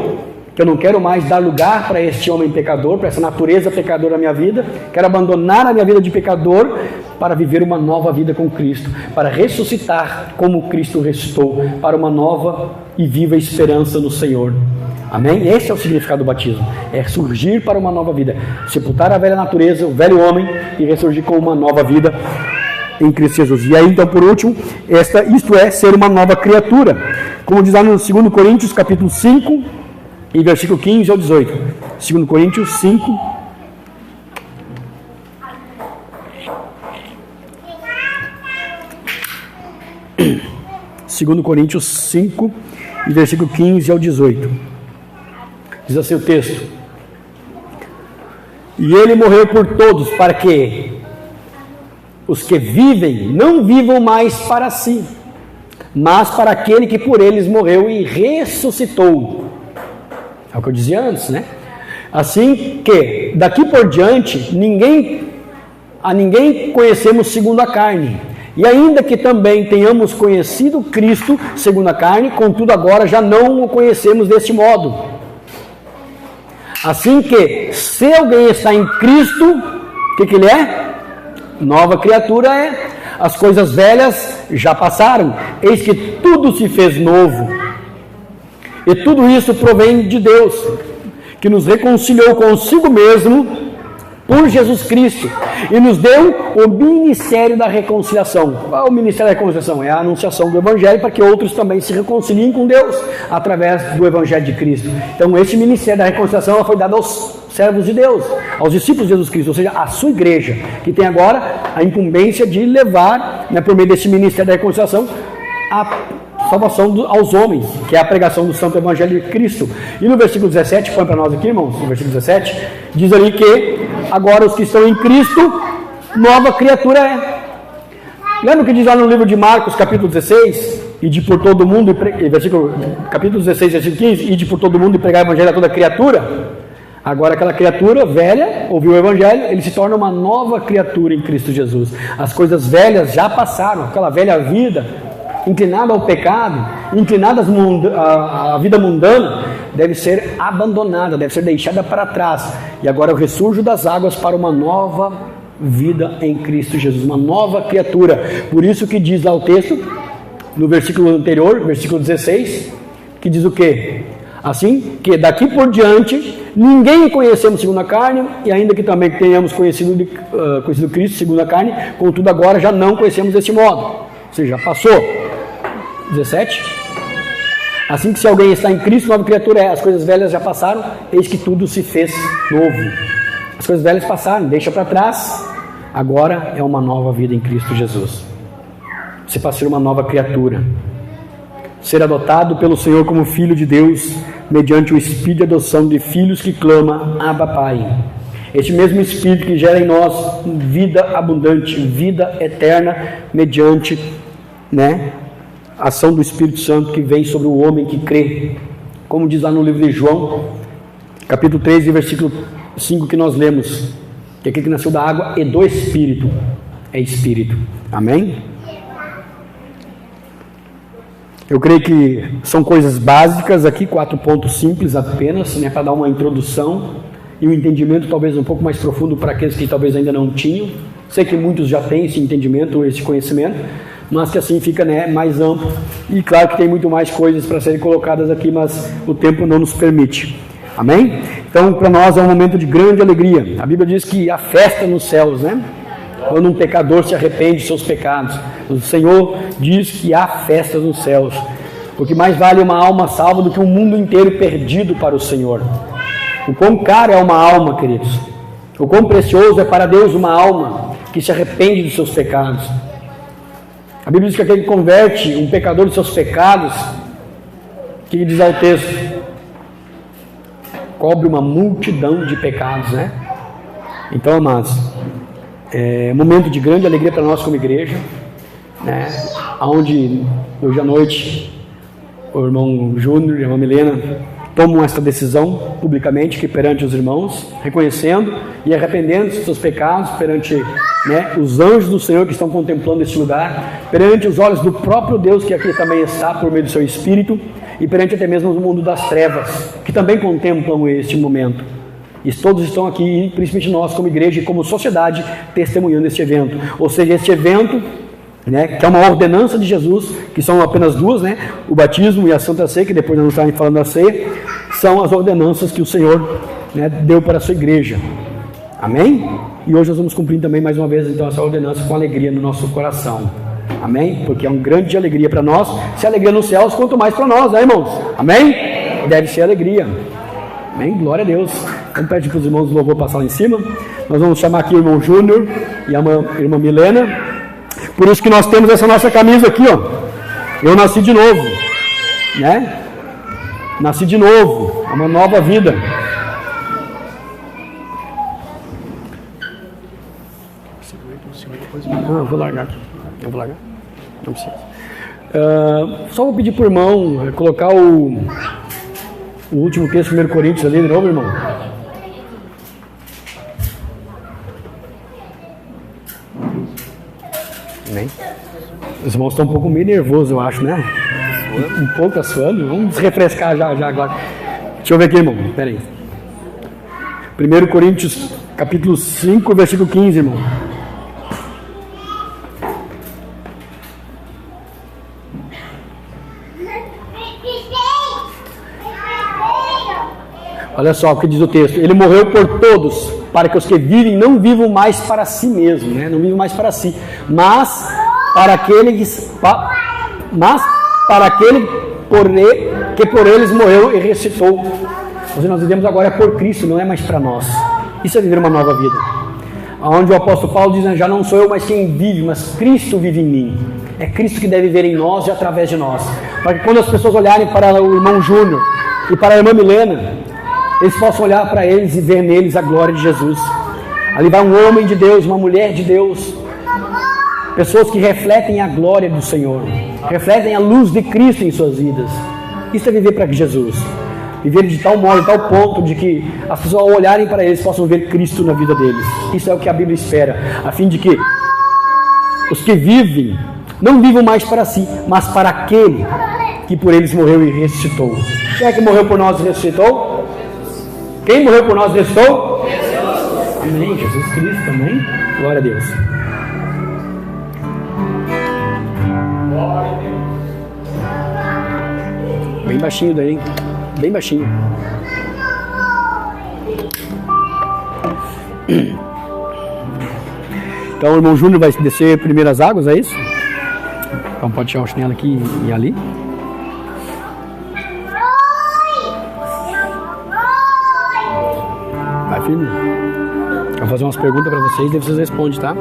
que eu não quero mais dar lugar para este homem pecador, para essa natureza pecadora da minha vida, quero abandonar a minha vida de pecador para viver uma nova vida com Cristo, para ressuscitar como Cristo ressuscitou, para uma nova e viva esperança no Senhor. Amém? Esse é o significado do batismo, é surgir para uma nova vida, sepultar a velha natureza, o velho homem, e ressurgir com uma nova vida em Cristo Jesus. E aí, então, por último, isto é ser uma nova criatura, como diz lá no 2 Coríntios capítulo 5 e versículo 15 ao 18. 2 Coríntios 5, e versículo 15 ao 18. Diz assim o texto: e ele morreu por todos, para que os que vivem não vivam mais para si, mas para aquele que por eles morreu e ressuscitou. É o que eu dizia antes, Assim que, daqui por diante, a ninguém conhecemos segundo a carne. E ainda que também tenhamos conhecido Cristo segundo a carne, contudo agora já não o conhecemos deste modo. Assim que, se alguém está em Cristo, o que ele é? Nova criatura é. As coisas velhas já passaram, eis que tudo se fez novo. E tudo isso provém de Deus, que nos reconciliou consigo mesmo por Jesus Cristo e nos deu o ministério da reconciliação. Qual é o ministério da reconciliação? É a anunciação do Evangelho para que outros também se reconciliem com Deus através do Evangelho de Cristo. Então esse ministério da reconciliação foi dado aos servos de Deus, aos discípulos de Jesus Cristo, ou seja, a sua igreja, que tem agora a incumbência de levar, por meio desse ministério da reconciliação, a salvação aos homens, que é a pregação do Santo Evangelho de Cristo. E no versículo 17, põe para nós aqui, irmãos, no versículo 17, diz ali que agora os que estão em Cristo, nova criatura é. Lembra o que diz lá no livro de Marcos, capítulo 16? Ide por todo mundo, capítulo 16, versículo 15, ide por todo mundo e pregar o Evangelho a toda criatura. Agora aquela criatura velha, ouviu o Evangelho, ele se torna uma nova criatura em Cristo Jesus. As coisas velhas já passaram, aquela velha vida, inclinada ao pecado, inclinada à vida mundana, deve ser abandonada, deve ser deixada para trás. E agora eu ressurjo das águas para uma nova vida em Cristo Jesus, uma nova criatura. Por isso que diz lá o texto, no versículo anterior, versículo 16, que diz o quê? Assim que daqui por diante ninguém conhecemos segundo a carne, e ainda que também tenhamos conhecido Cristo segundo a carne, contudo agora já não conhecemos desse modo. Ou seja, já passou. 17. Assim que se alguém está em Cristo, nova criatura é. As coisas velhas já passaram, eis que tudo se fez novo. As coisas velhas passaram, deixa para trás. Agora é uma nova vida em Cristo Jesus. Você passa a ser uma nova criatura. Ser adotado pelo Senhor como filho de Deus, mediante o Espírito de adoção de filhos que clama, Abba Pai. Este mesmo Espírito que gera em nós vida abundante, vida eterna, mediante, a ação do Espírito Santo que vem sobre o homem que crê. Como diz lá no livro de João, capítulo 3, versículo 5 que nós lemos, que aquele que nasceu da água e do Espírito é Espírito. Amém? Eu creio que são coisas básicas aqui, 4 pontos simples apenas, para dar uma introdução e um entendimento talvez um pouco mais profundo para aqueles que talvez ainda não tinham. Sei que muitos já têm esse entendimento, esse conhecimento, mas que assim fica mais amplo. E claro que tem muito mais coisas para serem colocadas aqui, mas o tempo não nos permite. Amém? Então, para nós é um momento de grande alegria. A Bíblia diz que há festa nos céus, quando um pecador se arrepende de seus pecados. O Senhor diz que há festas nos céus, porque mais vale uma alma salva do que um mundo inteiro perdido para o Senhor. O quão caro é uma alma, queridos. O quão precioso é para Deus uma alma que se arrepende dos seus pecados. A Bíblia diz que aquele que converte um pecador dos seus pecados, que diz ao texto, cobre uma multidão de pecados, Então, amados, é um momento de grande alegria para nós como igreja, onde hoje à noite o irmão Júnior e a irmã Milena tomam esta decisão publicamente que perante os irmãos, reconhecendo e arrependendo dos seus pecados perante os anjos do Senhor que estão contemplando este lugar, perante os olhos do próprio Deus que aqui também está por meio do seu Espírito, e perante até mesmo o mundo das trevas que também contemplam este momento. E todos estão aqui, principalmente nós como igreja e como sociedade, testemunhando este evento. Ou seja, este evento, que é uma ordenança de Jesus, que são apenas duas, o batismo e a Santa Ceia, que depois nós vamos estar falando da ceia, são as ordenanças que o Senhor deu para a sua igreja. Amém? E hoje nós vamos cumprir também mais uma vez então essa ordenança com alegria no nosso coração. Amém? Porque é um grande alegria para nós. Se alegria nos céus, quanto mais para nós, irmãos? Amém? Deve ser alegria. Amém? Glória a Deus. Então pede para os irmãos do louvor passar lá em cima. Nós vamos chamar aqui o irmão Júnior e a irmã Milena. Por isso que nós temos essa nossa camisa aqui, Eu nasci de novo, Nasci de novo, é uma nova vida. Eu vou largar aqui. Não precisa. Só vou pedir para o irmão colocar o último texto, 1 Coríntios ali de novo, irmão. Amém? Os irmãos estão um pouco meio nervosos, eu acho, Um pouco assuando. Vamos refrescar já agora. Deixa eu ver aqui, irmão. Espera aí. 1 Coríntios, capítulo 5, versículo 15, irmão. Olha só o que diz o texto. Ele morreu por todos, para que os que vivem não vivam mais para si mesmo, né? Não vivam mais para si, mas para aquele que por eles morreu e ressuscitou. Nós vivemos agora por Cristo, não é mais para nós. Isso é viver uma nova vida. Onde o apóstolo Paulo diz, já não sou eu mais quem vive, mas Cristo vive em mim. É Cristo que deve viver em nós e através de nós. Para que quando as pessoas olharem para o irmão Júnior e para a irmã Milena, eles possam olhar para eles e ver neles a glória de Jesus. Ali vai um homem de Deus, uma mulher de Deus. Pessoas que refletem a glória do Senhor. Refletem a luz de Cristo em suas vidas. Isso é viver para Jesus. Viver de tal modo, de tal ponto de que as pessoas ao olharem para eles possam ver Cristo na vida deles. Isso é o que a Bíblia espera. A fim de que os que vivem, não vivam mais para si, mas para aquele que por eles morreu e ressuscitou. Quem é que morreu por nós e ressuscitou? Quem morreu por nós ressuscitou? Amém, Jesus Cristo também. Glória a Deus. Bem baixinho daí, hein? Bem baixinho. Então o irmão Júnior vai descer primeiro as águas, é isso? Então pode tirar o chinelo aqui e ali. Vai, filho. Vou fazer umas perguntas para vocês e vocês respondem, tá?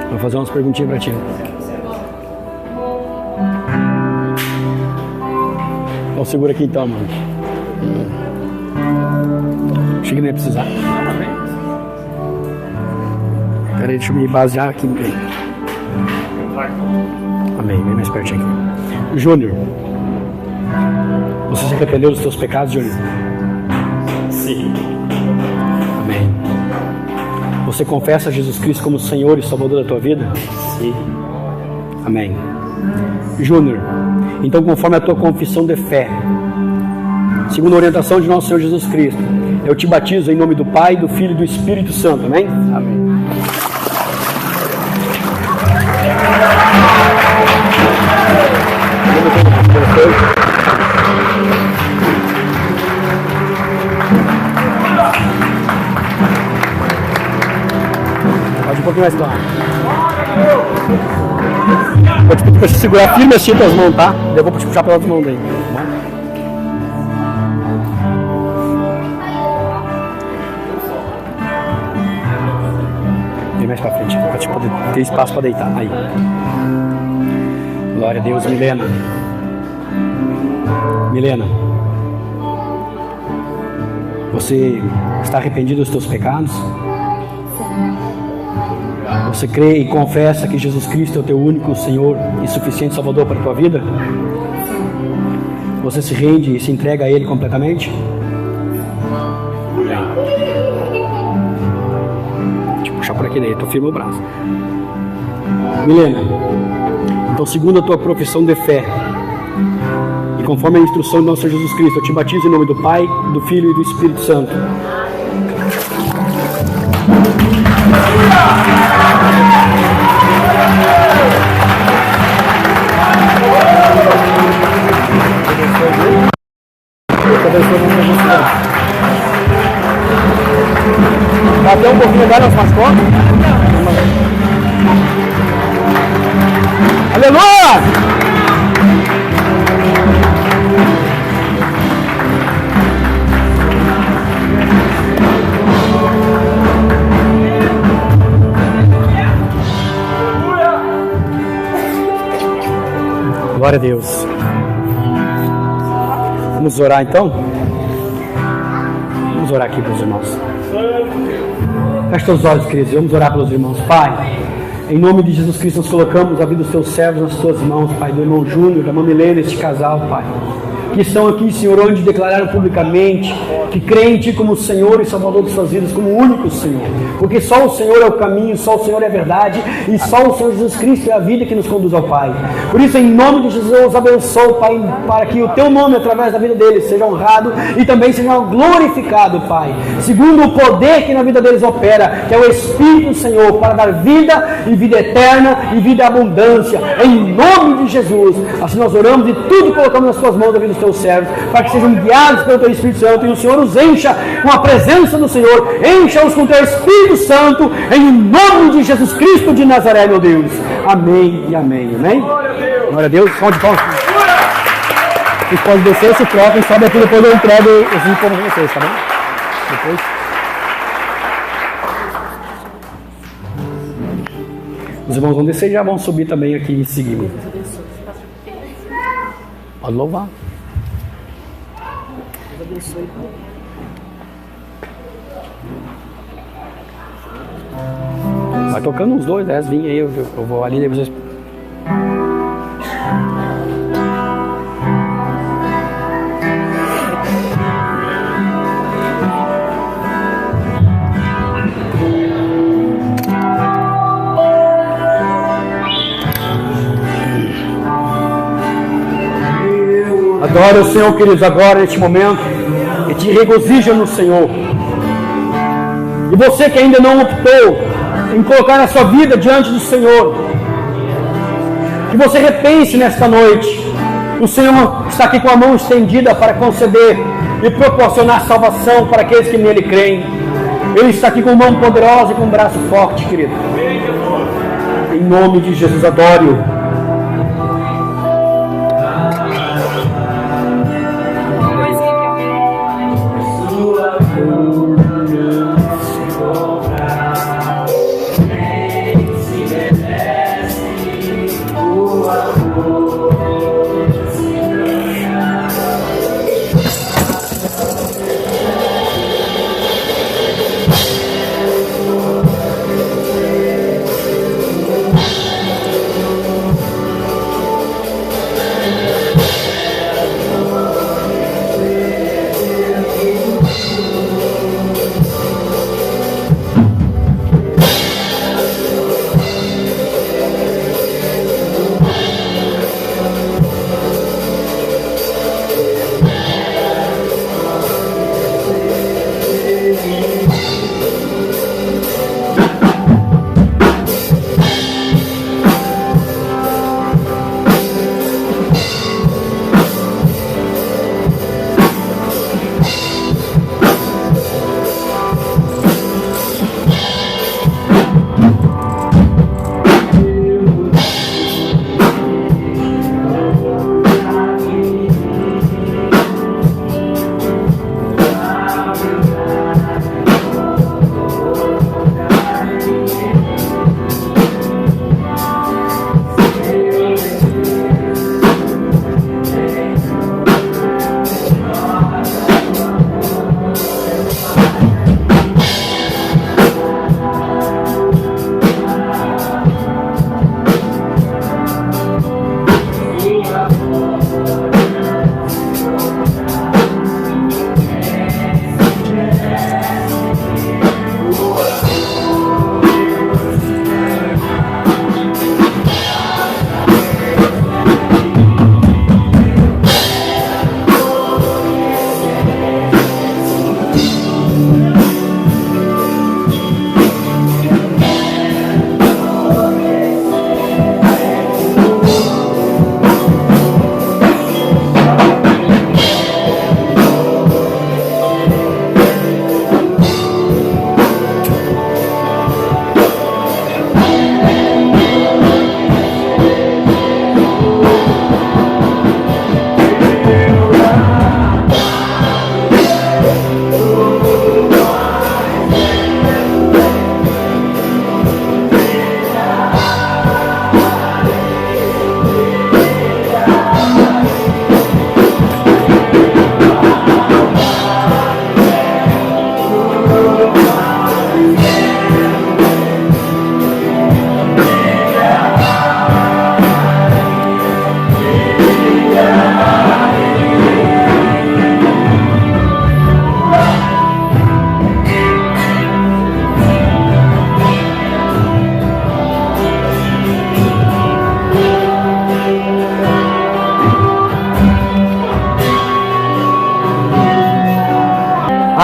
Vou fazer umas perguntinhas para ti. Então segura aqui então, mano. Achei que não ia precisar. Peraí, deixa eu me basear aqui. Amém, vem mais pertinho aqui. Júnior, você se arrependeu dos seus pecados, Júnior? Sim. Amém. Você confessa Jesus Cristo como Senhor e Salvador da tua vida? Sim. Amém. Júnior, então conforme a tua confissão de fé, segundo a orientação de nosso Senhor Jesus Cristo, eu te batizo em nome do Pai, do Filho e do Espírito Santo. Amém? Amém. Pode um pouquinho mais claro. Vou te pedir para você segurar firme assim com as mãos, tá? Eu vou te puxar pela outra mão daí. Tá bom? Vem mais pra frente, para te poder ter espaço para deitar. Aí. Glória a Deus, Milena. Milena. Você está arrependido dos seus pecados? Você crê e confessa que Jesus Cristo é o teu único Senhor e suficiente Salvador para a tua vida? Você se rende e se entrega a Ele completamente? Deixa eu puxar por aqui daí, estou firme o braço. Milena, então segundo a tua profissão de fé e conforme a instrução de nosso Senhor Jesus Cristo, eu te batizo em nome do Pai, do Filho e do Espírito Santo. Bateu um pouquinho agora nas costas. Aleluia! Glória a Deus. Vamos orar então? Vamos orar aqui pelos irmãos. Feche os olhos, queridos. Vamos orar pelos irmãos. Pai, em nome de Jesus Cristo, nós colocamos a vida dos teus servos nas tuas mãos, Pai, do irmão Júnior, da irmã Milena, este casal, Pai. que estão aqui, Senhor, onde declararam publicamente que creem em Ti como Senhor e Salvador de suas vidas, como único Senhor, porque só o Senhor é o caminho, só o Senhor é a verdade e só o Senhor Jesus Cristo é a vida que nos conduz ao Pai. Por isso, em nome de Jesus, eu os abençoo, Pai, para que o Teu nome, através da vida deles, seja honrado e também seja glorificado, Pai, segundo o poder que na vida deles opera, que é o Espírito do Senhor, para dar vida e vida eterna e vida e abundância, em nome de Jesus. Assim nós oramos e tudo colocamos nas Tuas mãos, da vida dos Teus servos, para que sejam guiados pelo Teu Espírito Santo e o Senhor os encha com a presença do Senhor, encha-os com o Teu Espírito Santo, em nome de Jesus Cristo de Nazaré, meu Deus. Amém e amém. Amém? Glória a Deus. Pode palmas. Vocês podem descer, se trocam, sobe aqui, depois eu entrego os informes para vocês, tá bom? Depois. Os irmãos vão descer e já vão subir também aqui em seguida. Pode louvar. Vai tocando uns 2, 10, vinha aí, eu vou ali e vocês. Adora o Senhor, queridos, agora neste momento, e te regozija no Senhor. E você que ainda não optou em colocar a sua vida diante do Senhor, que você repense nesta noite. O Senhor está aqui com a mão estendida para conceder e proporcionar salvação para aqueles que nele creem. Ele está aqui com mão poderosa e com um braço forte, querido. Em nome de Jesus, adore-o.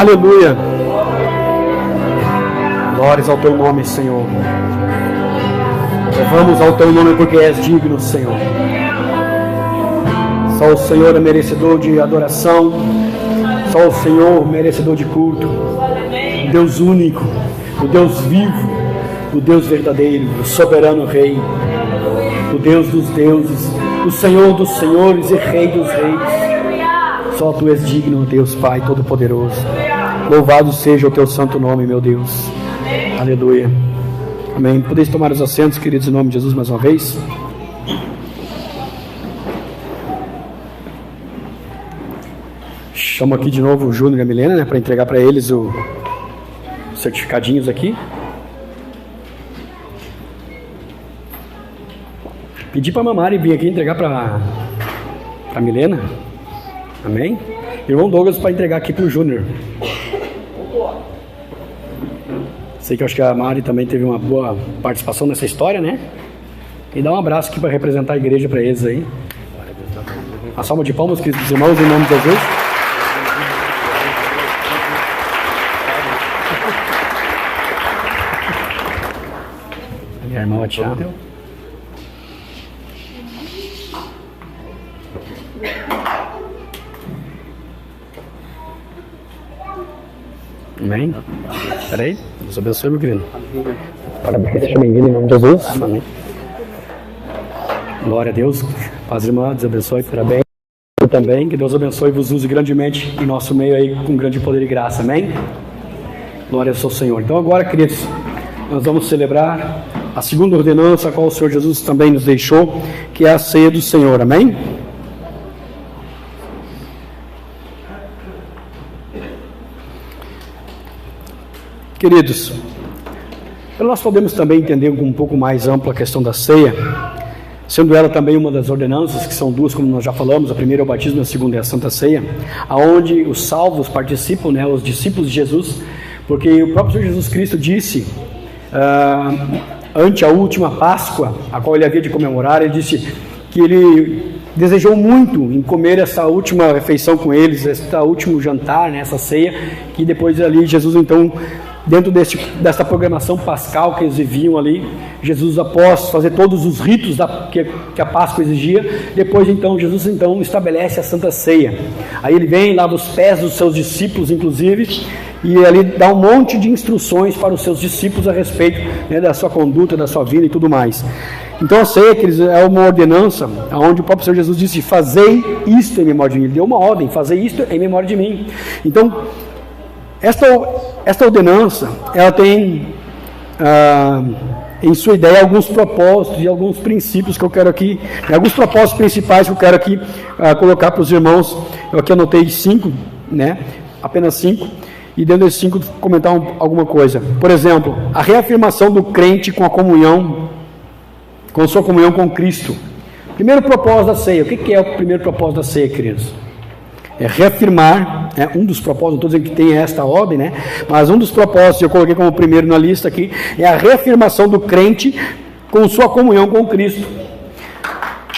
Aleluia. Glórias ao teu nome, Senhor. Louvamos ao teu nome porque és digno, Senhor. Só o Senhor é merecedor de adoração. Só o Senhor merecedor de culto. O Deus único, o Deus vivo, o Deus verdadeiro, o soberano Rei, o Deus dos deuses, o Senhor dos senhores e Rei dos reis. Só tu és digno, Deus Pai Todo-Poderoso. Louvado seja o teu santo nome, meu Deus. Aleluia. Amém. Podeis tomar os assentos, queridos, em nome de Jesus, mais uma vez. Chamo aqui de novo o Júnior e a Milena, né, para entregar para eles os certificadinhos aqui. Pedi para a Mamari vir aqui entregar para a Milena. Amém. Irmão Douglas para entregar aqui para o Júnior. Sei que eu acho que a Mari também teve uma boa participação nessa história, né? E dá um abraço aqui para representar a igreja para eles aí. A salva de palmas, queridos irmãos, em nome de Jesus. Minha irmã Tiago. Amém? Peraí, Deus abençoe, meu querido. Parabéns, seja bem-vindo em nome de Jesus. Amém. Glória a Deus. Paz, irmã, Deus abençoe, parabéns. Eu também, que Deus abençoe e vos use grandemente em nosso meio aí, com grande poder e graça. Amém? Glória ao seu Senhor. Então agora, queridos, nós vamos celebrar a segunda ordenança, a qual o Senhor Jesus também nos deixou, que é a ceia do Senhor. Amém? Queridos, nós podemos também entender com um pouco mais ampla a questão da ceia, sendo ela também uma das ordenanças, que são duas, como nós já falamos, a primeira é o batismo, a segunda é a Santa Ceia, aonde os salvos participam, né, os discípulos de Jesus, porque o próprio Senhor Jesus Cristo disse, ante a última Páscoa, a qual ele havia de comemorar, ele disse que ele desejou muito em comer essa última refeição com eles, esse último jantar, né, essa ceia, que depois ali Jesus então, dentro dessa programação pascal que eles viviam ali, Jesus, após fazer todos os ritos que a Páscoa exigia, depois então Jesus então estabelece a Santa Ceia. Aí ele vem, lava os pés dos seus discípulos inclusive, e ali dá um monte de instruções para os seus discípulos a respeito, né, da sua conduta, da sua vida e tudo mais. Então a ceia, queridos, é uma ordenança onde o próprio Senhor Jesus disse: fazei isto em memória de mim. Ele deu uma ordem: fazei isto em memória de mim. Então esta ordenança, ela tem em sua ideia alguns propósitos e alguns princípios que eu quero aqui, alguns propósitos principais que eu quero aqui colocar para os irmãos. Eu aqui anotei 5, né? Apenas 5, e dentro desses 5 comentar alguma coisa. Por exemplo, a reafirmação do crente com a comunhão, com a sua comunhão com Cristo. Primeiro propósito da ceia. O que é o primeiro propósito da ceia, queridos? É reafirmar, um dos propósitos, não estou dizendo que tem esta ordem, né? Mas um dos propósitos, eu coloquei como primeiro na lista aqui, é a reafirmação do crente com sua comunhão com Cristo.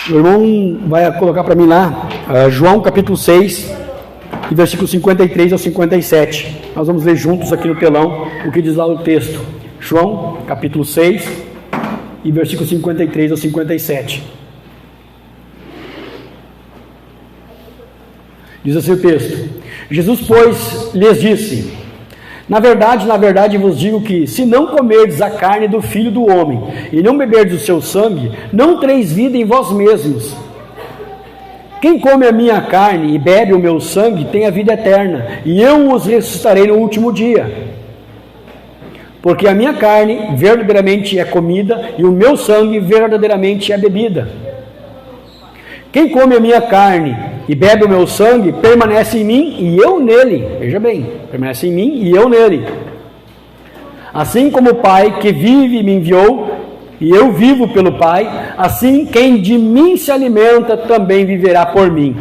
O irmão vai colocar para mim lá, João capítulo 6, e versículos 53 ao 57. Nós vamos ler juntos aqui no telão o que diz lá o texto. João capítulo 6, e versículos 53 ao 57. Diz assim o texto: Jesus, pois, lhes disse: na verdade vos digo que, se não comerdes a carne do Filho do Homem, e não beberdes o seu sangue, não tereis vida em vós mesmos. Quem come a minha carne e bebe o meu sangue tem a vida eterna, e eu os ressuscitarei no último dia. Porque a minha carne verdadeiramente é comida, e o meu sangue verdadeiramente é bebida. Quem come a minha carne e bebe o meu sangue, permanece em mim e eu nele. Veja bem, permanece em mim e eu nele. Assim como o Pai que vive me enviou, e eu vivo pelo Pai, assim quem de mim se alimenta também viverá por mim.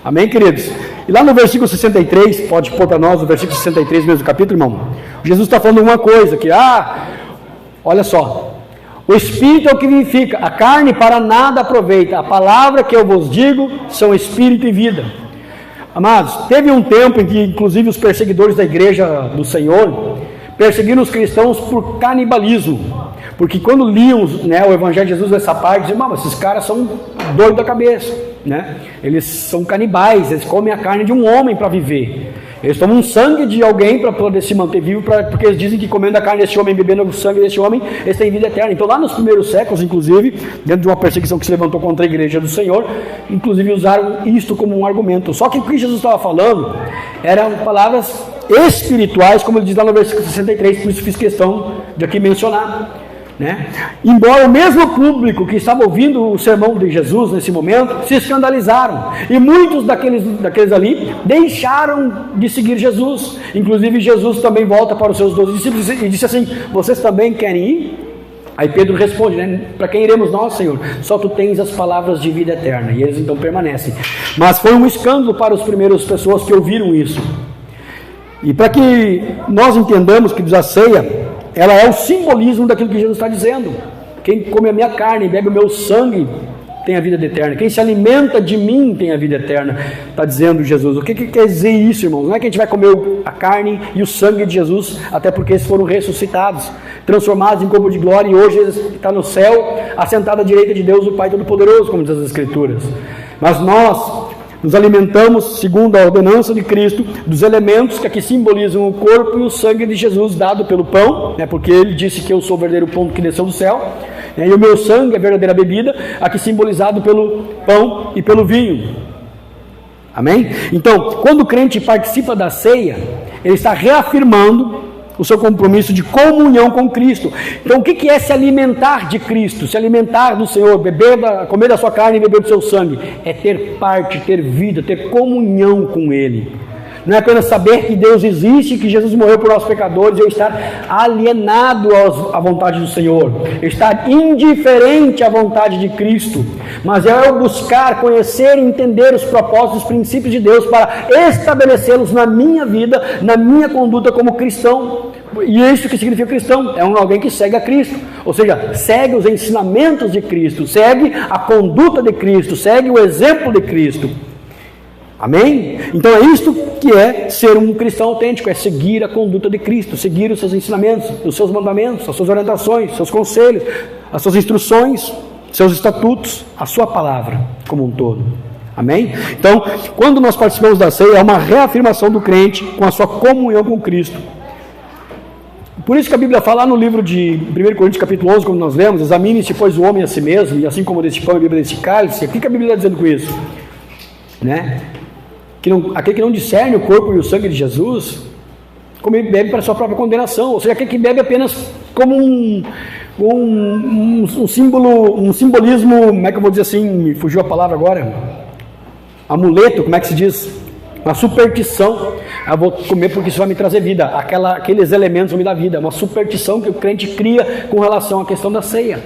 Amém, queridos? E lá no versículo 63, pode pôr para nós o versículo 63 mesmo do capítulo, irmão. Jesus está falando uma coisa, que, olha só. O Espírito é o que vivifica, a carne para nada aproveita. A palavra que eu vos digo são Espírito e vida. Amados, teve um tempo em que inclusive os perseguidores da igreja do Senhor perseguiram os cristãos por canibalismo, porque quando liam, né, o Evangelho de Jesus nessa parte, diziam, mas esses caras são doidos da cabeça, né? Eles são canibais, eles comem a carne de um homem para viver. Eles tomam sangue de alguém para poder se manter vivo, porque eles dizem que comendo a carne desse homem, bebendo o sangue desse homem, eles têm vida eterna. Então lá nos primeiros séculos, inclusive, dentro de uma perseguição que se levantou contra a igreja do Senhor, inclusive usaram isto como um argumento. Só que o que Jesus estava falando eram palavras espirituais, como ele diz lá no versículo 63, por isso fiz questão de aqui mencionar. Né? Embora o mesmo público que estava ouvindo o sermão de Jesus nesse momento se escandalizaram, e muitos daqueles ali deixaram de seguir Jesus. Inclusive Jesus também volta para os seus 12 discípulos e disse assim: vocês também querem ir? Aí Pedro responde, né? Para quem iremos nós, Senhor? Só tu tens as palavras de vida eterna. E eles então permanecem. Mas foi um escândalo para as primeiras pessoas que ouviram isso. E para que nós entendamos que a ceia, ela é o simbolismo daquilo que Jesus está dizendo. Quem come a minha carne e bebe o meu sangue tem a vida eterna. Quem se alimenta de mim tem a vida eterna, está dizendo Jesus. O que quer dizer isso, irmãos? Não é que a gente vai comer a carne e o sangue de Jesus, até porque eles foram ressuscitados, transformados em corpo de glória, e hoje eles estão no céu, assentados à direita de Deus, o Pai Todo-Poderoso, como diz as Escrituras. Mas nós nos alimentamos, segundo a ordenança de Cristo, dos elementos que aqui simbolizam o corpo e o sangue de Jesus dado pelo pão, né, porque ele disse que eu sou o verdadeiro pão que desceu do céu, né, e o meu sangue é a verdadeira bebida, aqui simbolizado pelo pão e pelo vinho. Amém? Então, quando o crente participa da ceia, ele está reafirmando o seu compromisso de comunhão com Cristo. Então, o que é se alimentar de Cristo? Se alimentar do Senhor, comer da sua carne e beber do seu sangue, é ter parte, ter vida, ter comunhão com Ele. Não é apenas saber que Deus existe, que Jesus morreu por nossos pecadores, e eu estar alienado à vontade do Senhor, estar indiferente à vontade de Cristo, mas é eu buscar, conhecer e entender os propósitos, os princípios de Deus para estabelecê-los na minha vida, na minha conduta como cristão. E isso que significa cristão, é alguém que segue a Cristo, ou seja, segue os ensinamentos de Cristo, segue a conduta de Cristo, segue o exemplo de Cristo. Amém? Então é isto que é ser um cristão autêntico, é seguir a conduta de Cristo, seguir os seus ensinamentos, os seus mandamentos, as suas orientações, seus conselhos, as suas instruções, seus estatutos, a sua palavra como um todo. Amém? Então, quando nós participamos da ceia, é uma reafirmação do crente com a sua comunhão com Cristo. Por isso que a Bíblia fala lá no livro de 1 Coríntios capítulo 11, como nós lemos, examine-se pois o homem a si mesmo, e assim como deste pão e bebida deste cálice. O que a Bíblia está dizendo com isso? Né? Aquele que não discerne o corpo e o sangue de Jesus, come e bebe para a sua própria condenação. Ou seja, aquele que bebe apenas como um simbolismo, como é que eu vou dizer assim, me fugiu a palavra agora, amuleto, como é que se diz? Uma superstição. Eu vou comer porque isso vai me trazer vida, aqueles elementos vão me dar vida, uma superstição que o crente cria com relação à questão da ceia.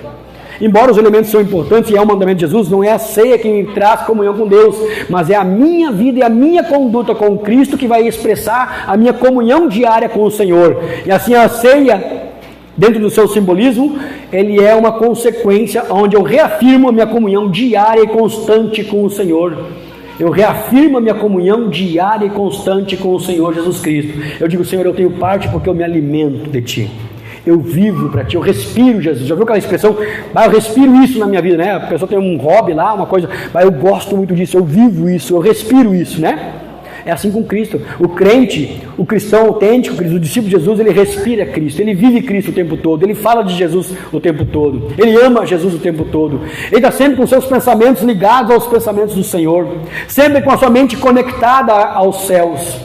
Embora os elementos são importantes e é um mandamento de Jesus, não é a ceia que me traz comunhão com Deus, mas é a minha vida e a minha conduta com Cristo que vai expressar a minha comunhão diária com o Senhor. E assim a ceia, dentro do seu simbolismo, ele é uma consequência onde eu reafirmo a minha comunhão diária e constante com o Senhor. Eu reafirmo a minha comunhão diária e constante com o Senhor Jesus Cristo. Eu digo, Senhor, eu tenho parte porque eu me alimento de Ti. Eu vivo para Ti, eu respiro, Jesus. Já viu aquela expressão? Eu respiro isso na minha vida, né? A pessoa tem um hobby lá, uma coisa, eu gosto muito disso, eu vivo isso, eu respiro isso, né? É assim com Cristo. O crente, o cristão autêntico, o discípulo de Jesus, ele respira Cristo, ele vive Cristo o tempo todo, ele fala de Jesus o tempo todo, ele ama Jesus o tempo todo, ele está sempre com seus pensamentos ligados aos pensamentos do Senhor, sempre com a sua mente conectada aos céus.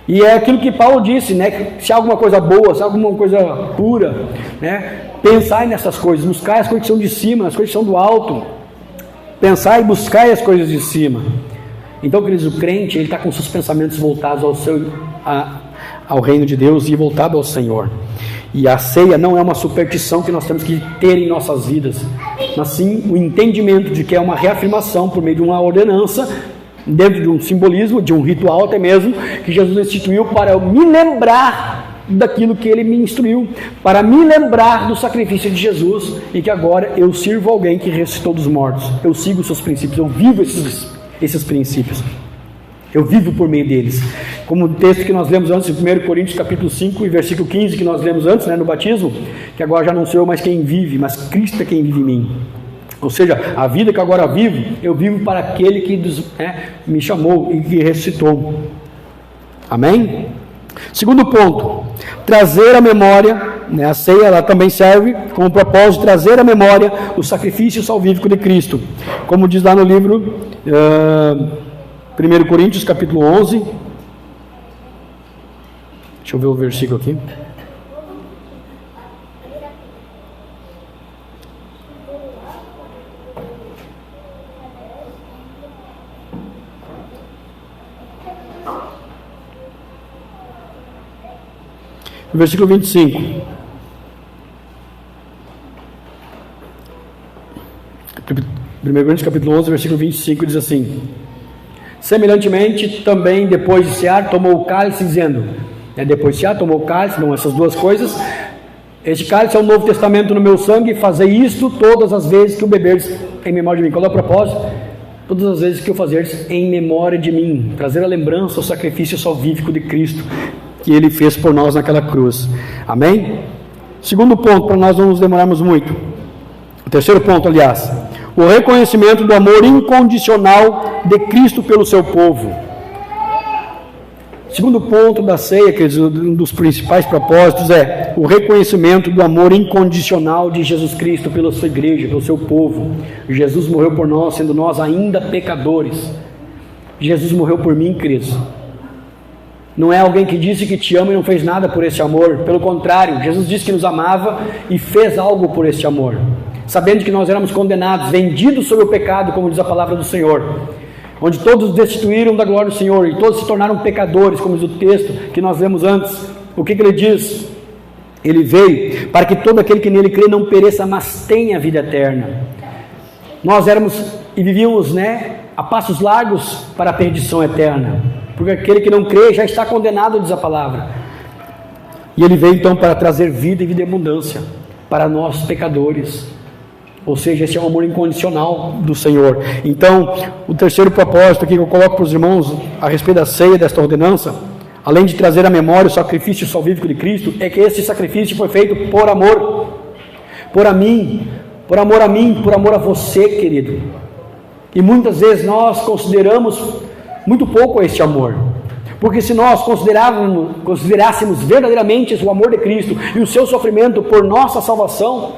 E é aquilo que Paulo disse, né? Se há alguma coisa boa, se há alguma coisa pura, né? Pensai nessas coisas, buscai as coisas que são de cima, as coisas que são do alto. Pensai e buscai as coisas de cima. Então, queridos, o crente, ele está com seus pensamentos voltados ao reino de Deus e voltado ao Senhor. E a ceia não é uma superstição que nós temos que ter em nossas vidas, mas sim o entendimento de que é uma reafirmação por meio de uma ordenança, dentro de um simbolismo, de um ritual até mesmo, que Jesus instituiu para eu me lembrar daquilo que Ele me instruiu, para me lembrar do sacrifício de Jesus, e que agora eu sirvo alguém que ressuscitou dos mortos, eu sigo os seus princípios, eu vivo esses princípios. Eu vivo por meio deles. Como o texto que nós lemos antes, em 1 Coríntios capítulo 5 e versículo 15, que nós lemos antes, no batismo, que agora já não sou eu mais quem vive, mas Cristo é quem vive em mim. Ou seja, a vida que agora vivo, eu vivo para aquele que me chamou e que ressuscitou. Amém? Segundo ponto, trazer à memória, a ceia ela também serve como propósito, trazer à memória o sacrifício salvífico de Cristo. Como diz lá no livro 1 Coríntios capítulo 11, deixa eu ver o versículo aqui. Versículo 25. 1 Coríntios capítulo 11, versículo 25 diz assim: semelhantemente também depois de cear tomou o cálice, dizendo, depois de cear tomou o cálice, não, essas duas coisas, este cálice é o novo testamento no meu sangue, fazei isto todas as vezes que o beberes em memória de mim. Qual é o propósito? Todas as vezes que o fazeres em memória de mim, trazer a lembrança ao sacrifício salvífico de Cristo, que Ele fez por nós naquela cruz. Amém? Segundo ponto, para nós não nos demorarmos muito. O terceiro ponto, aliás, o reconhecimento do amor incondicional de Cristo pelo seu povo. Segundo ponto da ceia, que um dos principais propósitos é o reconhecimento do amor incondicional de Jesus Cristo pela sua igreja, pelo seu povo. Jesus morreu por nós, sendo nós ainda pecadores. Jesus morreu por mim, queridos. Não é alguém que disse que te ama e não fez nada por esse amor. Pelo contrário, Jesus disse que nos amava e fez algo por esse amor. Sabendo que nós éramos condenados, vendidos sob o pecado, como diz a palavra do Senhor. Onde todos destituíram da glória do Senhor e todos se tornaram pecadores, como diz o texto que nós lemos antes. O que ele diz? Ele veio para que todo aquele que nele crê não pereça, mas tenha vida eterna. Nós éramos e vivíamos, a passos largos para a perdição eterna. Porque aquele que não crê já está condenado, diz a palavra. E ele veio então para trazer vida e vida em abundância para nós pecadores. Ou seja, esse é o amor incondicional do Senhor. Então, o terceiro propósito aqui que eu coloco para os irmãos a respeito da ceia desta ordenança, além de trazer à memória o sacrifício salvífico de Cristo, é que esse sacrifício foi feito por amor, por mim, por amor a mim, por amor a você, querido. E muitas vezes nós consideramos muito pouco este amor, porque se nós considerássemos verdadeiramente o amor de Cristo e o seu sofrimento por nossa salvação,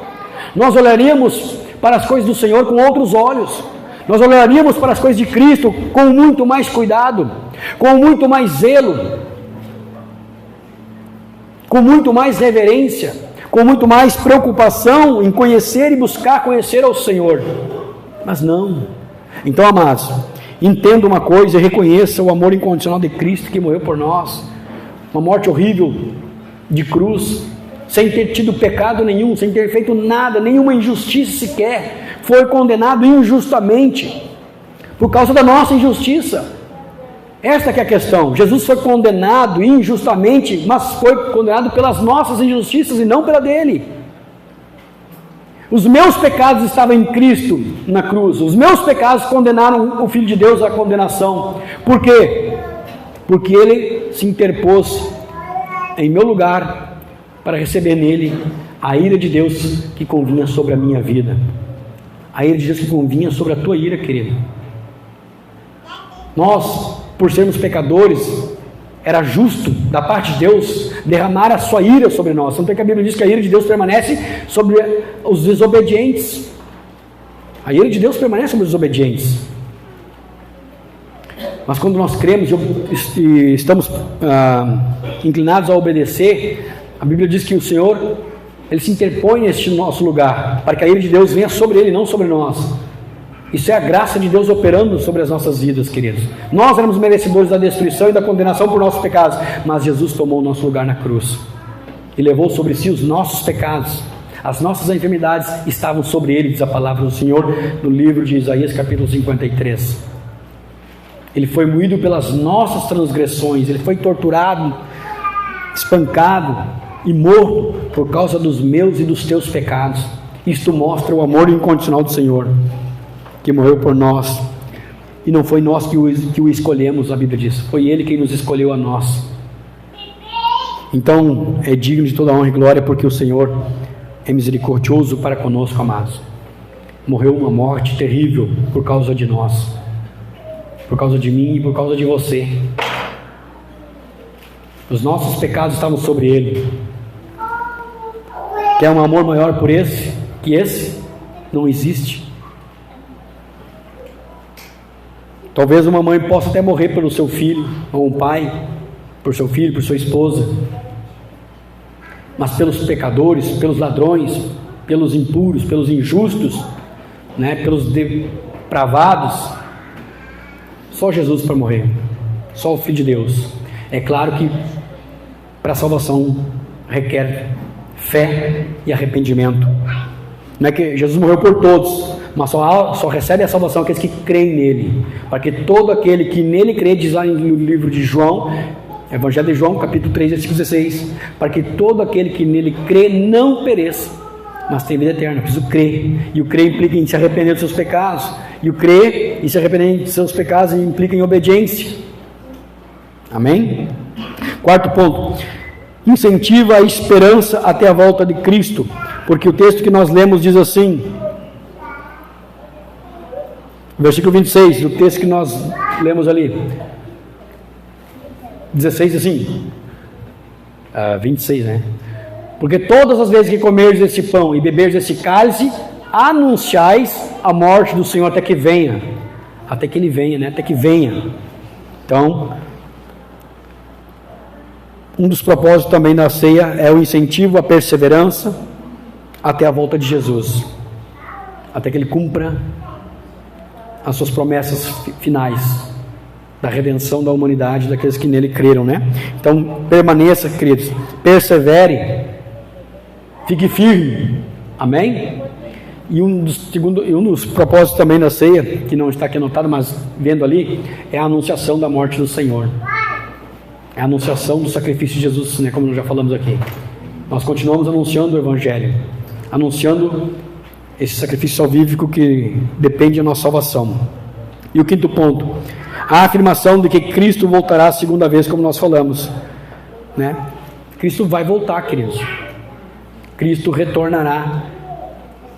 nós olharíamos para as coisas do Senhor com outros olhos, nós olharíamos para as coisas de Cristo com muito mais cuidado, com muito mais zelo, com muito mais reverência, com muito mais preocupação em conhecer e buscar conhecer ao Senhor. Mas não. Então, amados, entenda uma coisa e reconheça o amor incondicional de Cristo que morreu por nós, uma morte horrível de cruz, sem ter tido pecado nenhum, sem ter feito nada, nenhuma injustiça sequer, foi condenado injustamente, por causa da nossa injustiça. Esta que é a questão. Jesus foi condenado injustamente, mas foi condenado pelas nossas injustiças e não pela dele. Os meus pecados estavam em Cristo na cruz. Os meus pecados condenaram o Filho de Deus à condenação. Por quê? Porque ele se interpôs em meu lugar para receber nele a ira de Deus que convinha sobre a minha vida. A ira de Deus que convinha sobre a tua ira, querido. Nós, por sermos pecadores, era justo da parte de Deus derramar a sua ira sobre nós. Tanto é que a Bíblia diz que a ira de Deus permanece sobre os desobedientes. A ira de Deus permanece sobre os desobedientes. Mas quando nós cremos e estamos inclinados a obedecer, a Bíblia diz que o Senhor, Ele se interpõe neste nosso lugar, para que a ira de Deus venha sobre Ele, não sobre nós. Isso é a graça de Deus operando sobre as nossas vidas, queridos. Nós éramos merecedores da destruição e da condenação por nossos pecados, mas Jesus tomou o nosso lugar na cruz e levou sobre si os nossos pecados. As nossas enfermidades estavam sobre Ele, diz a palavra do Senhor no livro de Isaías capítulo 53. Ele foi moído pelas nossas transgressões, Ele foi torturado, espancado e morto por causa dos meus e dos teus pecados. Isto mostra o amor incondicional do Senhor, que morreu por nós. E não foi nós que o escolhemos, a Bíblia diz. Foi Ele quem nos escolheu a nós. Então, é digno de toda honra e glória, porque o Senhor é misericordioso para conosco, amados. Morreu uma morte terrível por causa de nós, por causa de mim e por causa de você. Os nossos pecados estavam sobre Ele. Quer um amor maior por esse? Que esse? Não existe. Talvez uma mãe possa até morrer pelo seu filho, ou um pai, por seu filho, por sua esposa. Mas pelos pecadores, pelos ladrões, pelos impuros, pelos injustos, pelos depravados, só Jesus para morrer. Só o Filho de Deus. É claro que para a salvação requer fé e arrependimento. Não é que Jesus morreu por todos, mas só recebe a salvação aqueles que creem nele. Porque todo aquele que nele crê, diz lá no livro de João, Evangelho de João, capítulo 3, versículo 16, para que todo aquele que nele crê não pereça, mas tem vida eterna. Preciso crer, e o crer implica em se arrepender dos seus pecados, e o crer e se arrepender dos seus pecados implica em obediência. Amém? Quarto ponto: incentiva a esperança até a volta de Cristo, porque o texto que nós lemos diz assim, versículo 26, o texto que nós lemos ali, 16 assim, 26, porque todas as vezes que comerdes esse pão e beberdes esse cálice, anunciais a morte do Senhor até que venha, até que Ele venha, até que venha. Então, um dos propósitos também da ceia é o incentivo à perseverança até a volta de Jesus, até que Ele cumpra as suas promessas finais da redenção da humanidade, daqueles que nele creram, Então, permaneça, queridos, persevere, fique firme, amém? E um dos propósitos também da ceia, que não está aqui anotado, mas vendo ali, é a anunciação da morte do Senhor, é a anunciação do sacrifício de Jesus, como nós já falamos aqui. Nós continuamos anunciando o Evangelho, anunciando esse sacrifício salvífico que depende da nossa salvação. E o quinto ponto, a afirmação de que Cristo voltará a segunda vez, como nós falamos, Cristo vai voltar, queridos. Cristo retornará,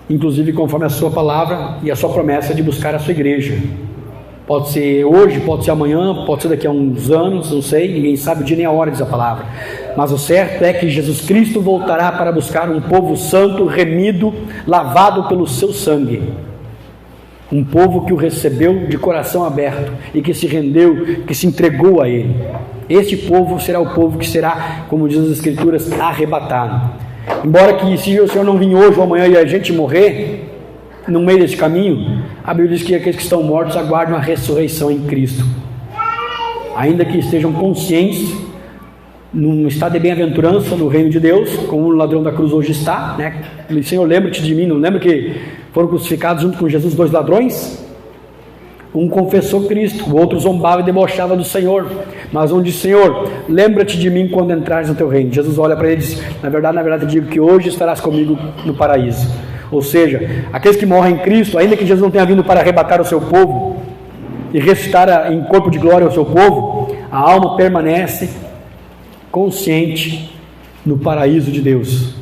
inclusive conforme a sua palavra e a sua promessa de buscar a sua igreja. Pode ser hoje, pode ser amanhã, pode ser daqui a uns anos, não sei, ninguém sabe o dia nem a hora, diz a palavra. Mas o certo é que Jesus Cristo voltará para buscar um povo santo, remido, lavado pelo seu sangue. Um povo que o recebeu de coração aberto e que se rendeu, que se entregou a Ele. Este povo será o povo que será, como diz as Escrituras, arrebatado. Embora que se o Senhor não vir hoje ou amanhã e a gente morrer no meio desse caminho, a Bíblia diz que aqueles que estão mortos aguardam a ressurreição em Cristo. Ainda que estejam conscientes, num estado de bem-aventurança no reino de Deus, como o ladrão da cruz hoje está, Senhor, lembra-te de mim. Não lembra que foram crucificados junto com Jesus 2 ladrões? Um confessou Cristo, o outro zombava e debochava do Senhor, mas um disse: Senhor, lembra-te de mim quando entrares no teu reino. Jesus olha para ele e diz: na verdade eu digo que hoje estarás comigo no paraíso. Ou seja, aqueles que morrem em Cristo, ainda que Jesus não tenha vindo para arrebatar o seu povo e ressuscitar em corpo de glória o seu povo, a alma permanece consciente no paraíso de Deus,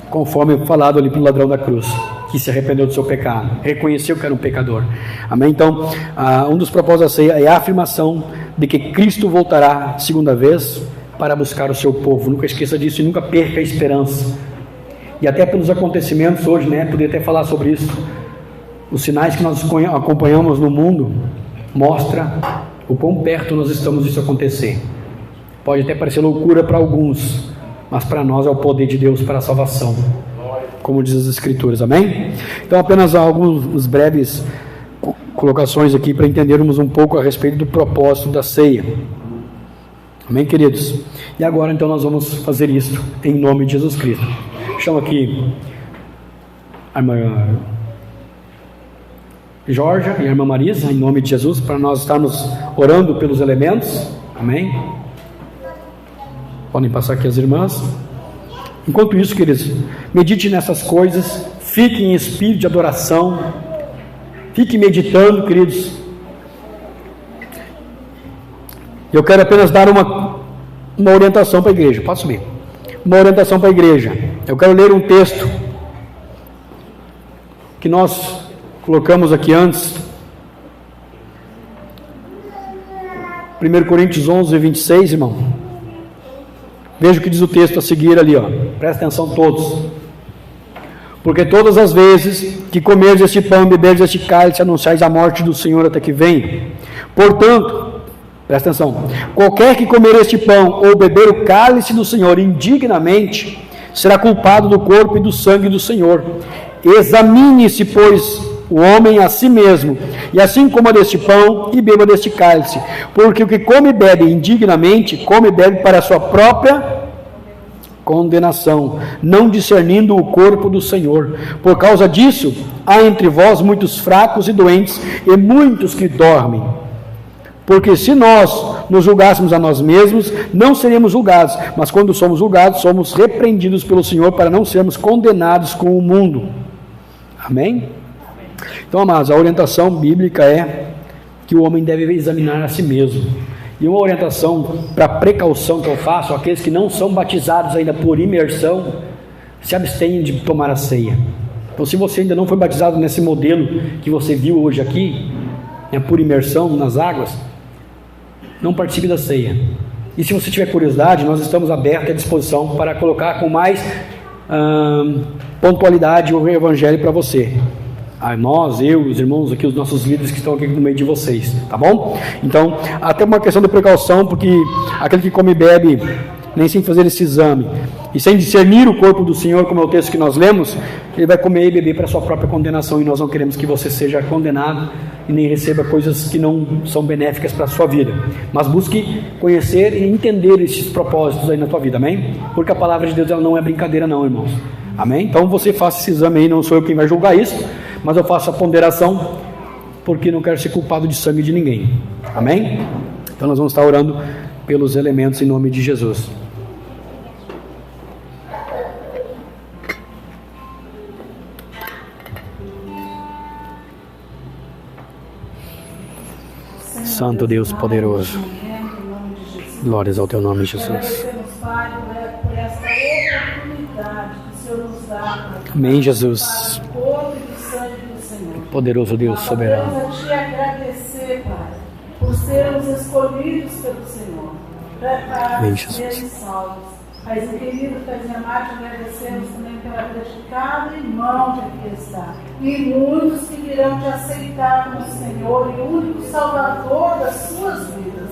conforme falado ali pelo ladrão da cruz, que se arrependeu do seu pecado, reconheceu que era um pecador. Amém? Então, um dos propósitos da ceia é a afirmação de que Cristo voltará segunda vez para buscar o seu povo. Nunca esqueça disso e nunca perca a esperança. E até pelos acontecimentos hoje, poderia até falar sobre isso. Os sinais que nós acompanhamos no mundo mostra o quão perto nós estamos disso acontecer. Pode até parecer loucura para alguns, mas para nós é o poder de Deus para a salvação, como diz as Escrituras, amém? Então, apenas alguns breves colocações aqui para entendermos um pouco a respeito do propósito da ceia, amém, queridos? E agora, então, nós vamos fazer isso em nome de Jesus Cristo. Chamo aqui a irmã Jorge e a irmã Marisa, em nome de Jesus, para nós estarmos orando pelos elementos, amém? Podem passar aqui as irmãs. Enquanto isso, queridos, medite nessas coisas, fique em espírito de adoração, fique meditando, queridos, Eu quero apenas dar uma orientação para a igreja. Pode subir. Uma orientação para a igreja. Eu quero ler um texto que nós colocamos aqui antes. 1 Coríntios 11, 26, irmão. Veja o que diz o texto a seguir ali, ó. Presta atenção todos. Porque todas as vezes que comeres este pão e beberes este cálice, anunciais a morte do Senhor até que venha. Portanto, presta atenção, qualquer que comer este pão ou beber o cálice do Senhor indignamente, será culpado do corpo e do sangue do Senhor. Examine-se, pois, o homem a si mesmo, e assim coma deste pão e beba deste cálice, porque o que come e bebe indignamente, come e bebe para a sua própria condenação, não discernindo o corpo do Senhor. Por causa disso, há entre vós muitos fracos e doentes, e muitos que dormem. Porque se nós nos julgássemos a nós mesmos, não seríamos julgados, mas quando somos julgados, somos repreendidos pelo Senhor para não sermos condenados com o mundo. Amém? Então, amados, a orientação bíblica é que o homem deve examinar a si mesmo. E uma orientação para precaução que eu faço, aqueles que não são batizados ainda por imersão, se abstenham de tomar a ceia. Então, se você ainda não foi batizado nesse modelo que você viu hoje aqui, por imersão nas águas, não participe da ceia. E se você tiver curiosidade, nós estamos abertos à disposição para colocar com mais pontualidade o evangelho para você. Nós, eu, os irmãos aqui, os nossos líderes que estão aqui no meio de vocês, tá bom? Então, até uma questão de precaução, porque aquele que come e bebe, nem sem fazer esse exame, e sem discernir o corpo do Senhor, como é o texto que nós lemos, ele vai comer e beber para a sua própria condenação, e nós não queremos que você seja condenado, e nem receba coisas que não são benéficas para a sua vida, mas busque conhecer e entender esses propósitos aí na tua vida, amém? Porque a palavra de Deus ela não é brincadeira não, irmãos, amém? Então você faça esse exame aí, não sou eu quem vai julgar isso, mas eu faço a ponderação, porque não quero ser culpado de sangue de ninguém, amém? Então nós vamos estar orando pelos elementos em nome de Jesus. Santo Deus poderoso, glórias ao teu nome, Jesus. Amém, Jesus. Poderoso Deus soberano. Queremos te agradecer, Pai, por sermos escolhidos pelo Senhor para serem salvos. Paizinho querido, Paizinho amado, agradecemos também pela vida de cada irmão que aqui está. E muitos que virão te aceitar como Senhor e único Salvador das suas vidas.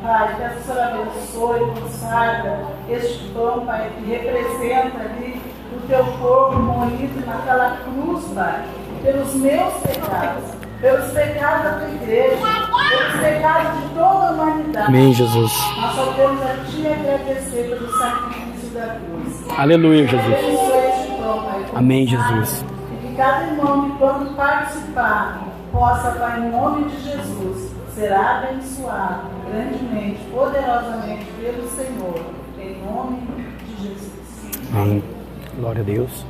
Pai, peço que o Senhor abençoe e consagra este pão, Pai, que representa ali o teu corpo moído naquela cruz, Pai, pelos meus pecados, pelos pecados da tua igreja, pelos pecados de toda a humanidade. Amém, Jesus. Nós só temos a te agradecer pelo sacrifício da cruz. Aleluia, Jesus. Abençoe este pão, Pai. Amém, Jesus. E que cada irmão que quando participar possa, Pai, em nome de Jesus, será abençoado grandemente, poderosamente pelo Senhor, em nome de Jesus. Amém. Glória a Deus.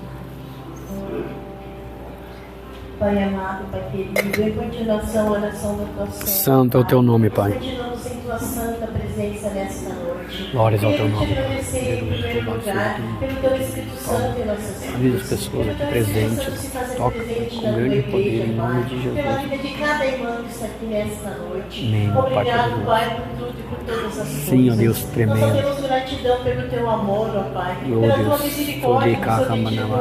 Pai amado, Pai querido, em continuação a oração do teu santo. Santo é o teu nome, Pai. Continuamos em tua santa presença nesta noite. Glórias ao teu nome. Quero te agradecer em primeiro lugar pelo teu Espírito Santo em nossas vidas. Avisa as pessoas aqui presentes. Toca com grande poder em nome de Pela Jesus. vida de cada irmão que está aqui nesta noite. Amém, Obrigado, Pai Pai, por tudo e por todas as coisas. Sim, ó Deus, tremendo. Nós temos gratidão pelo teu amor, ó Pai. Ó Pela tua Deus, misericórdia, por cada um de nós, ó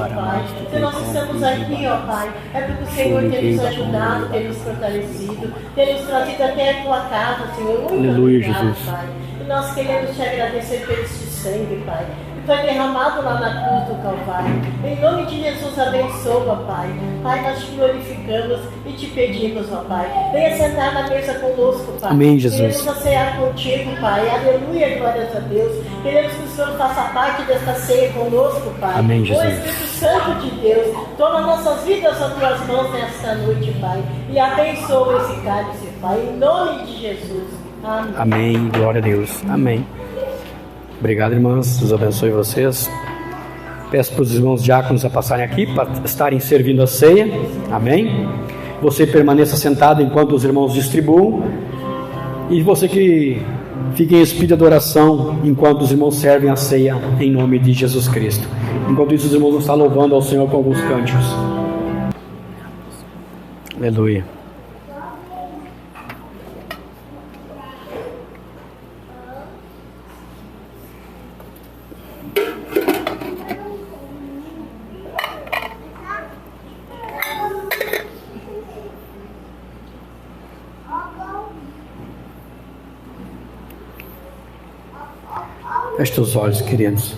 Pai. Se nós estamos aqui, ó Pai, é porque o Senhor tem nos ajudado, tem nos fortalecido, tem nos trazido até a tua casa, Senhor. Muito Aleluia, obrigado, Jesus. Pai. E nós queremos te agradecer por este sangue, Pai, que foi derramado lá na cruz do Calvário. Em nome de Jesus, abençoa, Pai. Pai, nós te glorificamos e te pedimos, ó Pai. Venha sentar na mesa conosco, Pai. Amém, Jesus. Queremos cear contigo, Pai. Aleluia, glórias a Deus. Queremos que o Senhor faça parte desta ceia conosco, Pai. Amém, Jesus. O Espírito Santo de Deus, toma nossas vidas nas tuas mãos nesta noite, Pai. E abençoa esse cálice, Pai. Em nome de Jesus. Amém. Amém. Glória a Deus. Amém. Obrigado, irmãs. Deus abençoe vocês. Peço para os irmãos diáconos a passarem aqui para estarem servindo a ceia. Amém. Você permaneça sentado enquanto os irmãos distribuam. E você que fica em espírito de adoração enquanto os irmãos servem a ceia em nome de Jesus Cristo. Enquanto isso, os irmãos vão estar louvando ao Senhor com alguns cânticos. Aleluia. Feche teus olhos, queridos.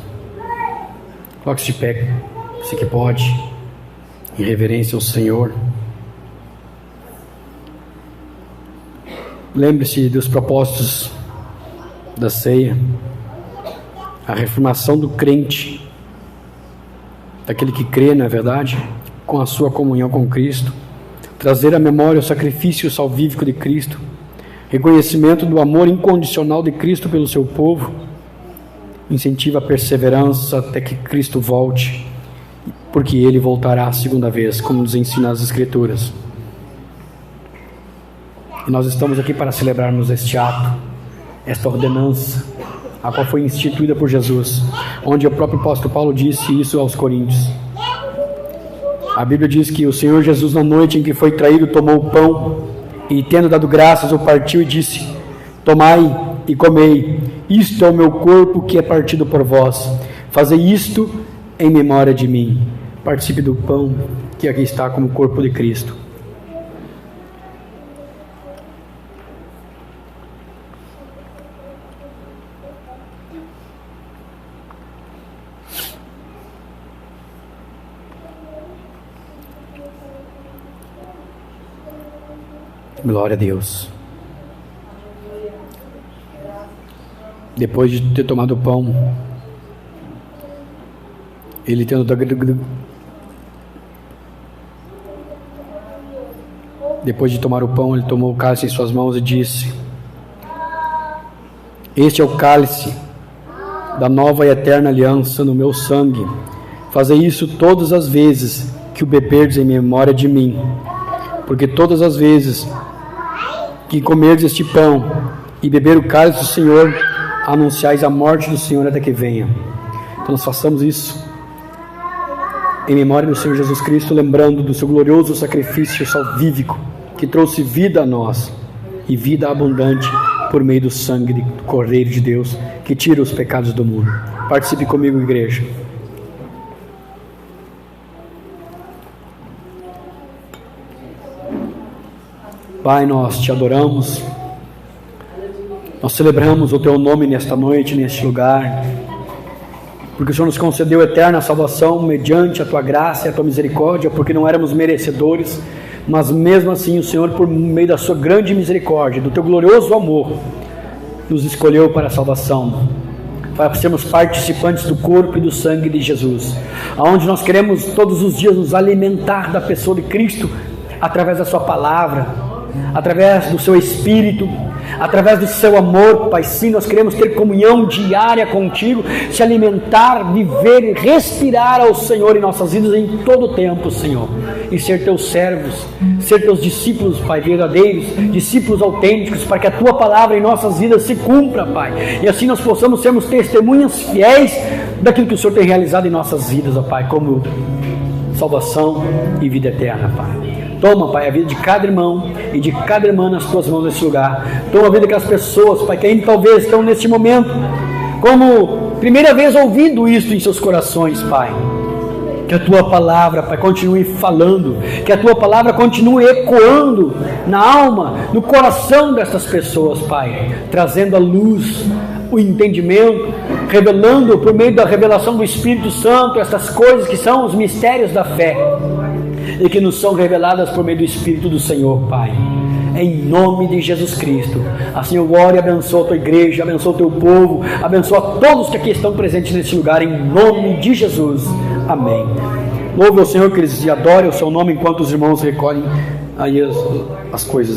Coloque-se de pé, você que pode, em reverência ao Senhor. Lembre-se dos propósitos da ceia, a reformação do crente, daquele que crê, na verdade, com a sua comunhão com Cristo, trazer à memória o sacrifício salvífico de Cristo, reconhecimento do amor incondicional de Cristo pelo seu povo, incentiva a perseverança até que Cristo volte, porque Ele voltará a segunda vez, como nos ensina as Escrituras. E nós estamos aqui para celebrarmos este ato, esta ordenança, a qual foi instituída por Jesus, onde o próprio apóstolo Paulo disse isso aos Coríntios. A Bíblia diz que o Senhor Jesus, na noite em que foi traído, tomou o pão e, tendo dado graças, o partiu e disse: tomai e comei, isto é o meu corpo que é partido por vós, fazei isto em memória de mim. Participe do pão que aqui está como corpo de Cristo. Glória a Deus. Depois de ter tomado o pão, ele depois de tomar o pão, ele tomou o cálice em suas mãos e disse: este é o cálice da nova e eterna aliança no meu sangue. Fazei isso todas as vezes que o beberdes em memória de mim, porque todas as vezes que comerdes este pão e beber o cálice do Senhor, anunciais a morte do Senhor até que venha. Então nós façamos isso em memória do Senhor Jesus Cristo, lembrando do seu glorioso sacrifício salvífico, que trouxe vida a nós, e vida abundante por meio do sangue do Cordeiro de Deus, que tira os pecados do mundo. Participe comigo, igreja. Pai, nós te adoramos, nós celebramos o Teu nome nesta noite, neste lugar, porque o Senhor nos concedeu eterna salvação mediante a Tua graça e a Tua misericórdia, porque não éramos merecedores, mas mesmo assim o Senhor, por meio da Sua grande misericórdia, do Teu glorioso amor, nos escolheu para a salvação, para sermos participantes do corpo e do sangue de Jesus, aonde nós queremos todos os dias nos alimentar da pessoa de Cristo, através da Sua palavra, através do Seu Espírito, através do Seu amor. Pai, sim, nós queremos ter comunhão diária contigo, se alimentar, viver e respirar ao Senhor em nossas vidas em todo o tempo, Senhor, e ser Teus servos, ser Teus discípulos, Pai, verdadeiros, discípulos autênticos, para que a Tua palavra em nossas vidas se cumpra, Pai, e assim nós possamos sermos testemunhas fiéis daquilo que o Senhor tem realizado em nossas vidas, ó Pai, como salvação e vida eterna, Pai. Toma, Pai, a vida de cada irmão e de cada irmã nas Tuas mãos nesse lugar. Toma a vida daquelas pessoas, Pai, que ainda talvez estão neste momento como primeira vez ouvindo isto em seus corações, Pai. Que a Tua palavra, Pai, continue falando, que a Tua palavra continue ecoando na alma, no coração dessas pessoas, Pai, trazendo a luz, o entendimento, revelando por meio da revelação do Espírito Santo essas coisas que são os mistérios da fé e que nos são reveladas por meio do Espírito do Senhor, Pai, em nome de Jesus Cristo. Assim eu oro e abençoo a Tua igreja, abençoo o Teu povo, abençoo a todos que aqui estão presentes neste lugar, em nome de Jesus, amém. Louve ao Senhor, que eles adorem o Seu nome enquanto os irmãos recolhem aí as coisas.